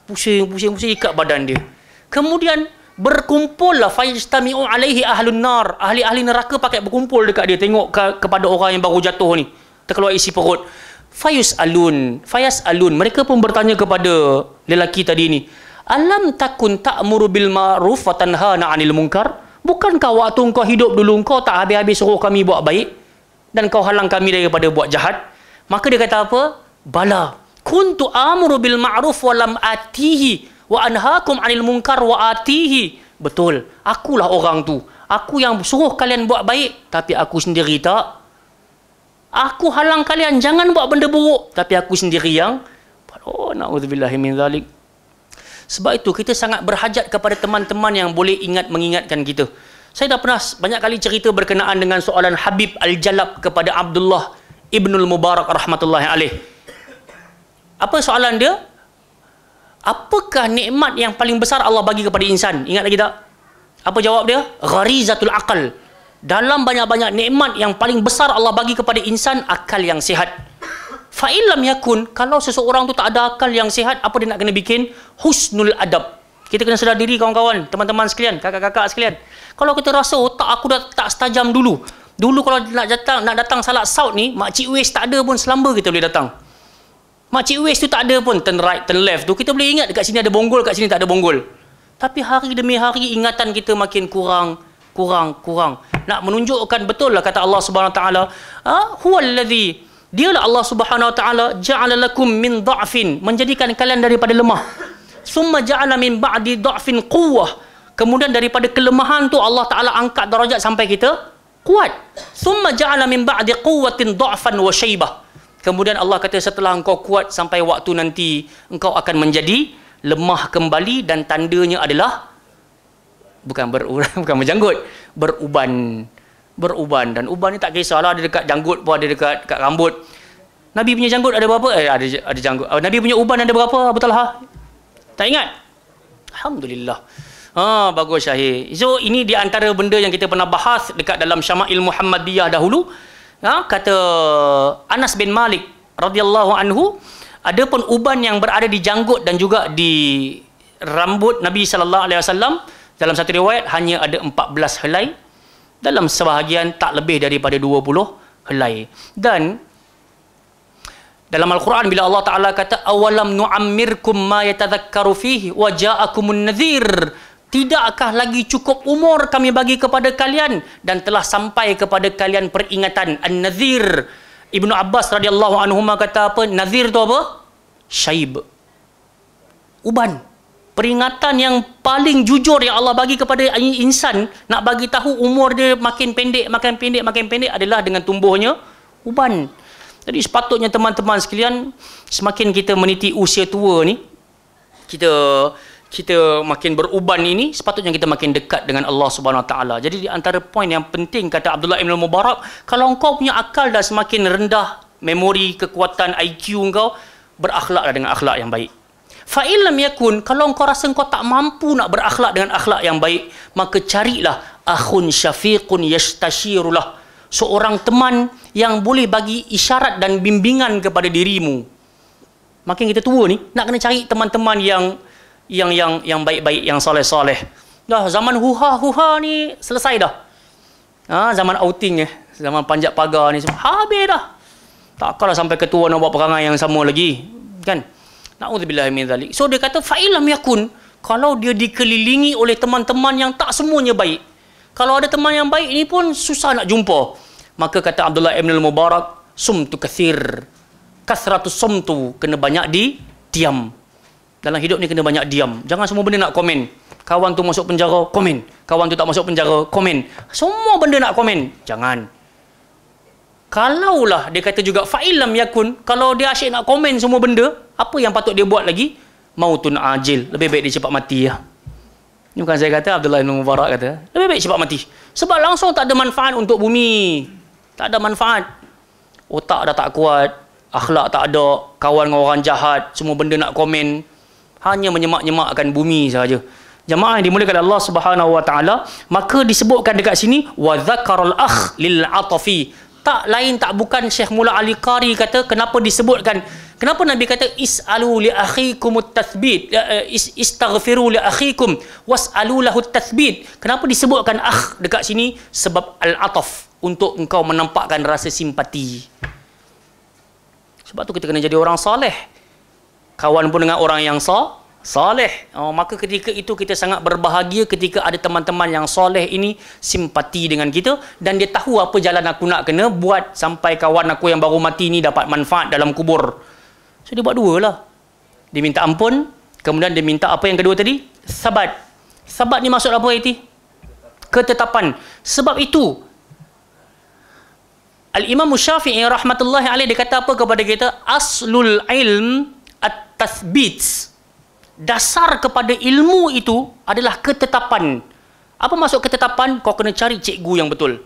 Pusing ikat badan dia. Kemudian berkumpullah fayajtami'u alaihi ahlun nar. Ahli-ahli neraka pakai berkumpul dekat dia, tengok kepada orang yang baru jatuh ni, terkeluar isi perut. Fayas alun, mereka pun bertanya kepada lelaki tadi ni, alam takun ta'muru bil ma'ruf wa tanhana 'anil munkar? Bukankah waktu kau hidup dulu kau tak habis-habis suruh kami buat baik dan kau halang kami daripada buat jahat? Maka dia kata apa? Bala, kuntu amuru bil ma'ruf wa lam atihi wa anhaakum 'anil munkar wa atihi. Betul, akulah orang tu. Aku yang suruh kalian buat baik, tapi aku sendiri tak. Aku halang kalian jangan buat benda buruk, tapi aku sendiri yang na'udzubillahi min dzalik. Sebab itu kita sangat berhajat kepada teman-teman yang boleh mengingatkan kita. Saya dah pernah banyak kali cerita berkenaan dengan soalan Habib Al-Jalab kepada Abdullah Ibnul Mubarak rahmatullahi alaih. Apa soalan dia? Apakah nikmat yang paling besar Allah bagi kepada insan? Ingat lagi tak? Apa jawab dia? Gharizatul aqal. Dalam banyak-banyak nikmat yang paling besar Allah bagi kepada insan, akal yang sihat. Fa'ilam yakun, kalau seseorang tu tak ada akal yang sihat, apa dia nak kena bikin? Husnul adab. Kita kena sedar diri kawan-kawan, teman-teman sekalian, kakak-kakak sekalian. Kalau kita rasa otak aku dah tak setajam dulu. Dulu kalau nak datang salat saud ni, Makcik Wes tak ada pun selamba kita boleh datang. Makcik Wes tu tak ada pun, turn right, turn left tu kita boleh ingat dekat sini ada bonggol, kat sini tak ada bonggol. Tapi hari demi hari ingatan kita makin kurang. Nak menunjukkan betul lah kata Allah Subhanahu Wa Taala, huwallazi, dialah Allah Subhanahu Wa Taala, ja'ala lakum min dha'fin, menjadikan kalian daripada lemah. Summa ja'ala min ba'di dha'fin quwwah, kemudian daripada kelemahan tu Allah Taala angkat darajat sampai kita kuat. Summa ja'ala min ba'di quwwatin dha'fan wa syaibah, kemudian Allah kata setelah engkau kuat sampai waktu nanti engkau akan menjadi lemah kembali, dan tandanya adalah bukan berjanggut, beruban. Dan uban ni tak kisahlah, ada dekat janggut pun, ada dekat rambut. Nabi punya janggut ada berapa? Ada janggut. Nabi punya uban ada berapa? Betul ha? Tak ingat? Alhamdulillah. Bagus Syahir. So ini di antara benda yang kita pernah bahas dekat dalam Syama'il Muhammadiyah dahulu. Kata Anas bin Malik radhiyallahu anhu, ada pun uban yang berada di janggut dan juga di rambut Nabi sallallahu alaihi wasallam. Dalam satu riwayat hanya ada 14 helai, dalam sebahagian tak lebih daripada 20 helai. Dan dalam Al-Quran bila Allah Ta'ala kata awalam nu'ammirkum ma yatadhakkaru fihi wa ja'akumun nadhir, tidakkah lagi cukup umur kami bagi kepada kalian dan telah sampai kepada kalian peringatan. An-nadhir, Ibnu Abbas radhiyallahu anhuma kata apa? Nadhir tu apa? Syaib, uban. Peringatan yang paling jujur yang Allah bagi kepada insan, nak bagi tahu umur dia makin pendek adalah dengan tumbuhnya uban. Jadi sepatutnya teman-teman sekalian, semakin kita meniti usia tua ni, kita makin beruban ini, sepatutnya kita makin dekat dengan Allah Subhanahu Wa Taala. Jadi di antara poin yang penting kata Abdullah Ibn Mubarak, kalau engkau punya akal dah semakin rendah, memori, kekuatan IQ engkau, berakhlaklah dengan akhlak yang baik. Fa illam yakun, kalau engkau rasa engkau tak mampu nak berakhlak dengan akhlak yang baik, maka carilah akhun syafiqun yastashirulah, seorang teman yang boleh bagi isyarat dan bimbingan kepada dirimu. Makin kita tua ni, nak kena cari teman-teman yang baik-baik, yang soleh-soleh. Dah zaman huha ni selesai dah. Zaman outing zaman panjat pagar ni semua habis dah. Takkanlah sampai ketua nak buat perangai yang sama lagi, kan? Na'udzubillahi min zalik. So dia kata fa illam yakun, kalau dia dikelilingi oleh teman-teman yang tak semuanya baik. Kalau ada teman yang baik ni pun susah nak jumpa. Maka kata Abdullah Ibn Mubarak, sumtu kathir. Kasratus sumtu, kena banyak diam. Dalam hidup ni kena banyak diam. Jangan semua benda nak komen. Kawan tu masuk penjara, komen. Kawan tu tak masuk penjara, komen. Semua benda nak komen. Jangan. Kalaulah dia kata juga fa'ilam yakun, kalau dia asyik nak komen semua benda, apa yang patut dia buat lagi? Mautun ajil. Lebih baik dia cepat mati ya. Ini bukan saya kata, Abdullah bin Mubarak kata. Lebih baik cepat mati. Sebab langsung tak ada manfaat untuk bumi. Tak ada manfaat. Otak dah tak kuat. Akhlak tak ada. Kawan dengan orang jahat. Semua benda nak komen. Hanya menyemak-nyemakkan bumi sahaja. Jemaah yang dimuliakan Allah Subhanahu Wa Taala, maka disebutkan dekat sini wa dzakarul akh lil atafi. Tak lain tak bukan Syekh Mullah Ali Qari kata, kenapa disebutkan, kenapa Nabi kata is'alu li akhikumut tathbit, istaghfiru li akhikum was'alu lahu tathbit. Kenapa disebutkan akh dekat sini? Sebab al-ataf, untuk engkau menampakkan rasa simpati. Sebab tu kita kena jadi orang soleh. Kawan pun dengan orang yang soleh. Maka ketika itu kita sangat berbahagia ketika ada teman-teman yang soleh ini simpati dengan kita dan dia tahu apa jalan aku nak kena buat sampai kawan aku yang baru mati ni dapat manfaat dalam kubur. So dia buat dua lah. Dia minta ampun, kemudian dia minta apa yang kedua tadi? Sabat. Sabat ni maksud apa Iti? Ketetapan. Sebab itu Al-Imam Syafi'i rahmatullahi alaih dia kata apa kepada kita? Aslul ilm at-tathbit. Dasar kepada ilmu itu adalah ketetapan. Apa maksud ketetapan? Kau kena cari cikgu yang betul.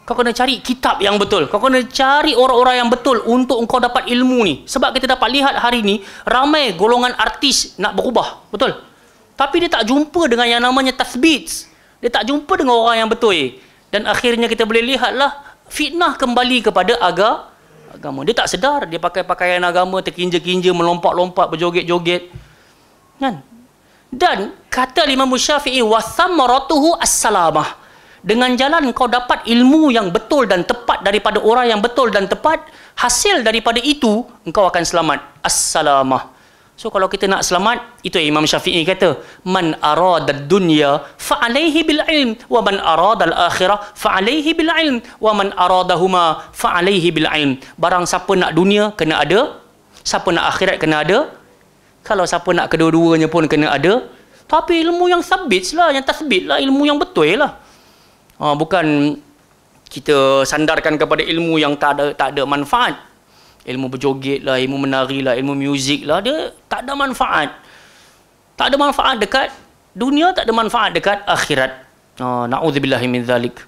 Kau kena cari kitab yang betul. Kau kena cari orang-orang yang betul untuk engkau dapat ilmu ni. Sebab kita dapat lihat hari ni ramai golongan artis nak berubah. Betul? Tapi dia tak jumpa dengan yang namanya tathbit. Dia tak jumpa dengan orang yang betul. Dan akhirnya kita boleh lihatlah fitnah kembali kepada agama. Dia tak sedar. Dia pakai pakaian agama, terkinja-kinja, melompat-lompat, berjoget-joget. Kan? Dan kata Imam Syafi'i wasamaratuhu as-salamah. Dengan jalan kau dapat ilmu yang betul dan tepat daripada orang yang betul dan tepat, hasil daripada itu engkau akan selamat. As-salamah. So kalau kita nak selamat, itu Imam Syafi'i kata, man arada ad-dunya fa alaihi bil ilm wa man arada al-akhirah fa alaihi bil ilm wa man aradahuma fa alaihi bil ilm. Barang siapa nak dunia kena ada, siapa nak akhirat kena ada. Kalau siapa nak kedua-duanya pun kena ada. Tapi ilmu yang sabit lah, yang tasbit lah, ilmu yang betul lah. Bukan kita sandarkan kepada ilmu yang tak ada manfaat. Ilmu berjoget lah, ilmu menari lah, ilmu muzik lah, dia tak ada manfaat. Tak ada manfaat dekat dunia, tak ada manfaat dekat akhirat. Na'udzubillahi min zalik.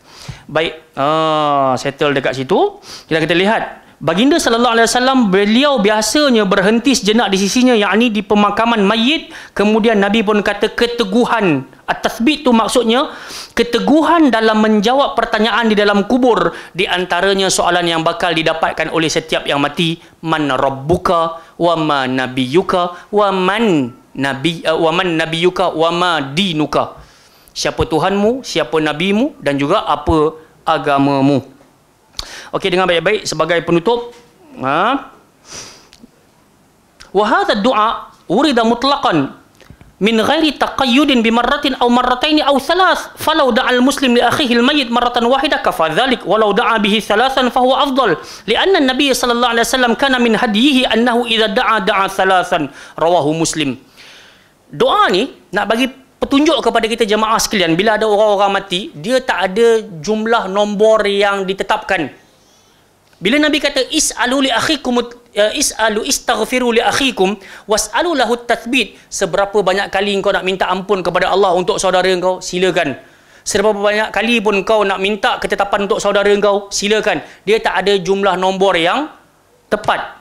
Baik, settle dekat situ. Kita lihat. Baginda sallallahu alaihi wasallam, beliau biasanya berhenti sejenak di sisinya, yakni di pemakaman mayit. Kemudian Nabi pun kata keteguhan. At-tathbit tu maksudnya keteguhan dalam menjawab pertanyaan di dalam kubur. Di antaranya soalan yang bakal didapatkan oleh setiap yang mati, man rabbuka wa ma nabiyyuka wa man nabiyyuka wa ma dinuka. Siapa Tuhanmu, siapa nabimu dan juga apa agamamu. Okey, dengan baik-baik sebagai penutup. Wa hadha ad-du'a urida mutlaqan min ghairi taqayyudin bi marratin aw marratayn aw thalath. Falau da'a al-muslim li akhihi al-mayyit marratan wahidah kafa dhalik, walau da'a bihi thalathan fa huwa afdal. Li'anna an-nabiy sallallahu alaihi wasallam kana min hadyihi annahu idza da'a thalathan. Rawahu Muslim. Doa ni nak bagi petunjuk kepada kita jemaah sekalian, bila ada orang-orang mati, dia tak ada jumlah nombor yang ditetapkan. Bila Nabi kata is'alu li akhikum is'alu istaghfiru li akhikum was'alu lahu tathbit. Seberapa banyak kali kau nak minta ampun kepada Allah untuk saudara kau, silakan. Seberapa banyak kali pun kau nak minta ketetapan untuk saudara kau, silakan. Dia tak ada jumlah nombor yang tepat.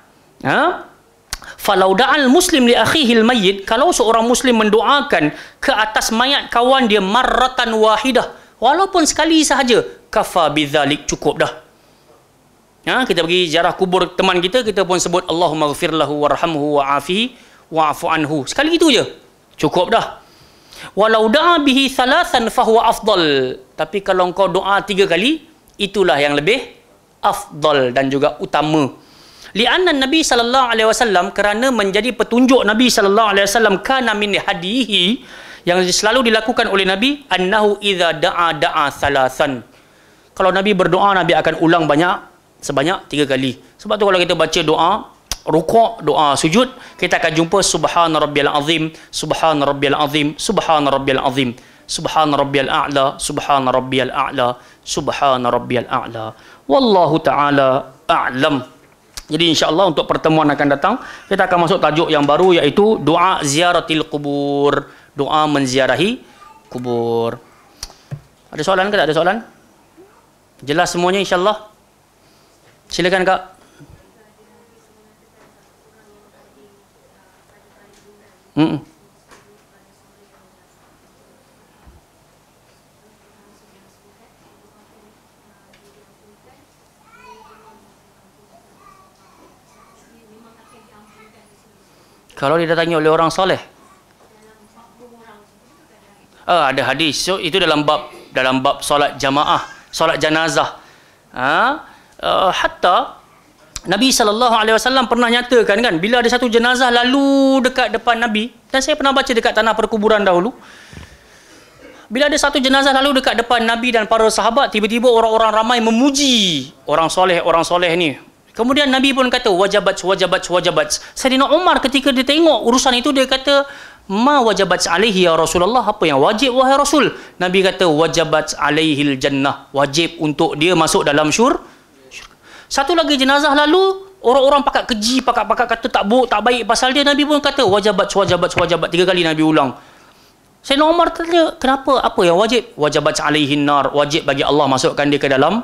Falau da'al muslim li akhihil mayyit, kalau seorang muslim mendoakan ke atas mayat kawan dia marratan wahidah, walaupun sekali sahaja, kafa bidzalik, cukup dah. Kita pergi ziarah kubur teman kita, kita pun sebut Allahumma ghfir lahu warhamhu wa'afihi wa'fu anhu. Sekali itu je, cukup dah. Walau da'a bihi thalathan fahuwa afdal. Tapi kalau engkau doa 3 kali, itulah yang lebih afdal dan juga utama. Li'anna Nabi sallallahu alaihi wasallam, kerana menjadi petunjuk Nabi sallallahu alaihi wasallam, kana min hadihi, yang selalu dilakukan oleh Nabi, annahu idza da'a thalathan. Kalau Nabi berdoa, Nabi akan ulang sebanyak 3 kali. Sebab tu kalau kita baca doa rukuk, doa sujud, kita akan jumpa subhana rabbiyal azim, subhana rabbiyal azim, subhana rabbiyal azim, subhana rabbiyal a'la, subhana rabbiyal a'la, subhana rabbiyal a'la. Wallahu taala a'lam. Jadi insya-Allah untuk pertemuan akan datang kita akan masuk tajuk yang baru, iaitu doa ziaratil kubur, doa menziarahi kubur. Ada soalan ke tak ada soalan? Jelas semuanya insya-Allah? Silakan Kak. Kalau didatangi oleh orang soleh, ada hadis. So itu dalam bab solat jamaah, solat janazah. Hatta Nabi SAW pernah nyatakan kan, bila ada satu jenazah lalu dekat depan Nabi, dan saya pernah baca dekat tanah perkuburan dahulu, bila ada satu jenazah lalu dekat depan Nabi dan para sahabat, tiba-tiba orang-orang ramai memuji orang soleh ni. Kemudian Nabi pun kata wajabat. Sayyidina Umar ketika dia tengok urusan itu, dia kata, ma wajabat alaihi ya Rasulullah, apa yang wajib wahai Rasul? Nabi kata wajabat alaihil jannah, wajib untuk dia masuk dalam syurga. Satu lagi jenazah lalu, orang-orang pakat keji, pakat kata tak baik pasal dia, Nabi pun kata wajabat. 3 kali Nabi ulang. Sayyidina Umar tanya, kenapa? Apa yang wajib? Wajabat alaihin nar, wajib bagi Allah masukkan dia ke dalam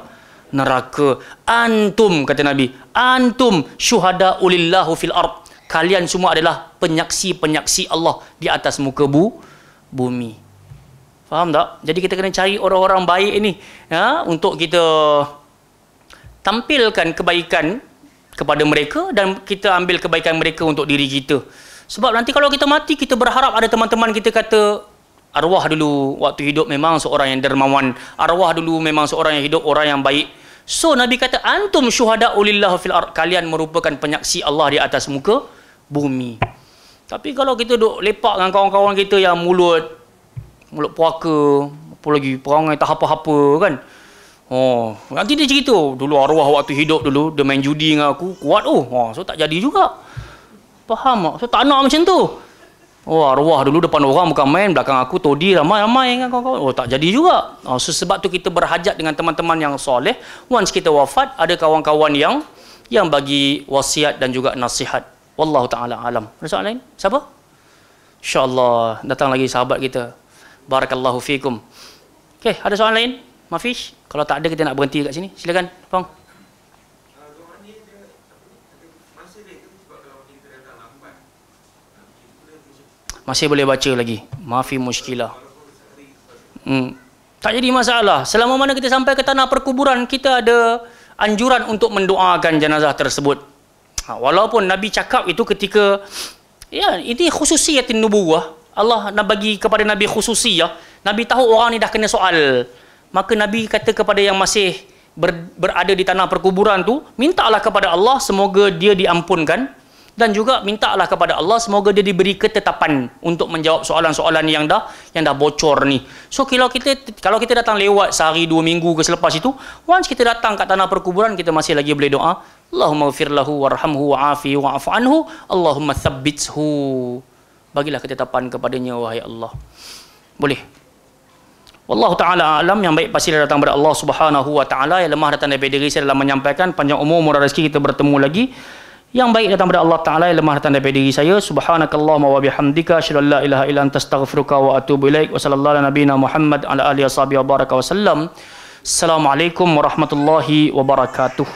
neraka. Antum, kata Nabi, antum syuhada ulillahu fil ard, kalian semua adalah penyaksi Allah di atas muka bumi. Faham tak? Jadi kita kena cari orang-orang baik ini, untuk kita tampilkan kebaikan kepada mereka, dan kita ambil kebaikan mereka untuk diri kita. Sebab nanti kalau kita mati, kita berharap ada teman-teman kita kata, arwah dulu waktu hidup memang seorang yang dermawan, arwah dulu memang seorang yang hidup orang yang baik. So Nabi kata antum syuhada ulillah fil ard, kalian merupakan penyaksi Allah di atas muka bumi. Tapi kalau kita duk lepak dengan kawan-kawan kita yang mulut puaka, apa lagi, perangai tak apa-apa kan, nanti dia cerita dulu arwah waktu hidup dulu dia main judi dengan aku, kuat so tak jadi juga. Faham tak? So tak nak macam tu. Arwah dulu depan orang bukan main, belakang aku todi ramai dengan kawan-kawan. Tak jadi juga. So sebab tu kita berhajat dengan teman-teman yang soleh. Once kita wafat, ada kawan-kawan yang bagi wasiat dan juga nasihat. Wallahu taala alam. Ada soalan lain? Siapa? Insya-Allah datang lagi sahabat kita. Barakallahu fikum. Okey, ada soalan lain? Mafish? Kalau tak ada, kita nak berhenti kat sini. Silakan, Bang. Masih boleh baca lagi. Mafi muskilah. Tak jadi masalah. Selama mana kita sampai ke tanah perkuburan, kita ada anjuran untuk mendoakan jenazah tersebut. Walaupun Nabi cakap itu ketika, ini khususiyatin nubuwah. Allah nak bagi kepada Nabi khususiyah. Nabi tahu orang ni dah kena soal. Maka Nabi kata kepada yang masih berada di tanah perkuburan tu, mintalah kepada Allah semoga dia diampunkan, dan juga mintalah kepada Allah semoga dia diberi ketetapan untuk menjawab soalan-soalan yang dah bocor ni. So kalau kita datang lewat sehari 2 minggu ke selepas itu, once kita datang kat tanah perkuburan, kita masih lagi boleh doa, Allahumma ghfir lahu warhamhu wa'afihi wa'fu anhu, Allahumma thabbithu, bagilah ketetapan kepadanya wahai Allah. Boleh. Wallahu ta'ala alam. Yang baik pasti datang daripada Allah subhanahu wa ta'ala. Yang lemah datang daripada diri saya dalam menyampaikan. Panjang umur, murah rezeki, kita bertemu lagi. Yang baik datang daripada Allah Ta'ala, yang lemah datang daripada diri saya. Subhanakallahumma wa bihamdika, asyhadu an la ilaha illa anta astaghfiruka wa atubu ilaik. Wa sallallahu ala nabiyyina Muhammad ala alihi washabihi wa baraka wasallam. Assalamualaikum warahmatullahi wabarakatuh.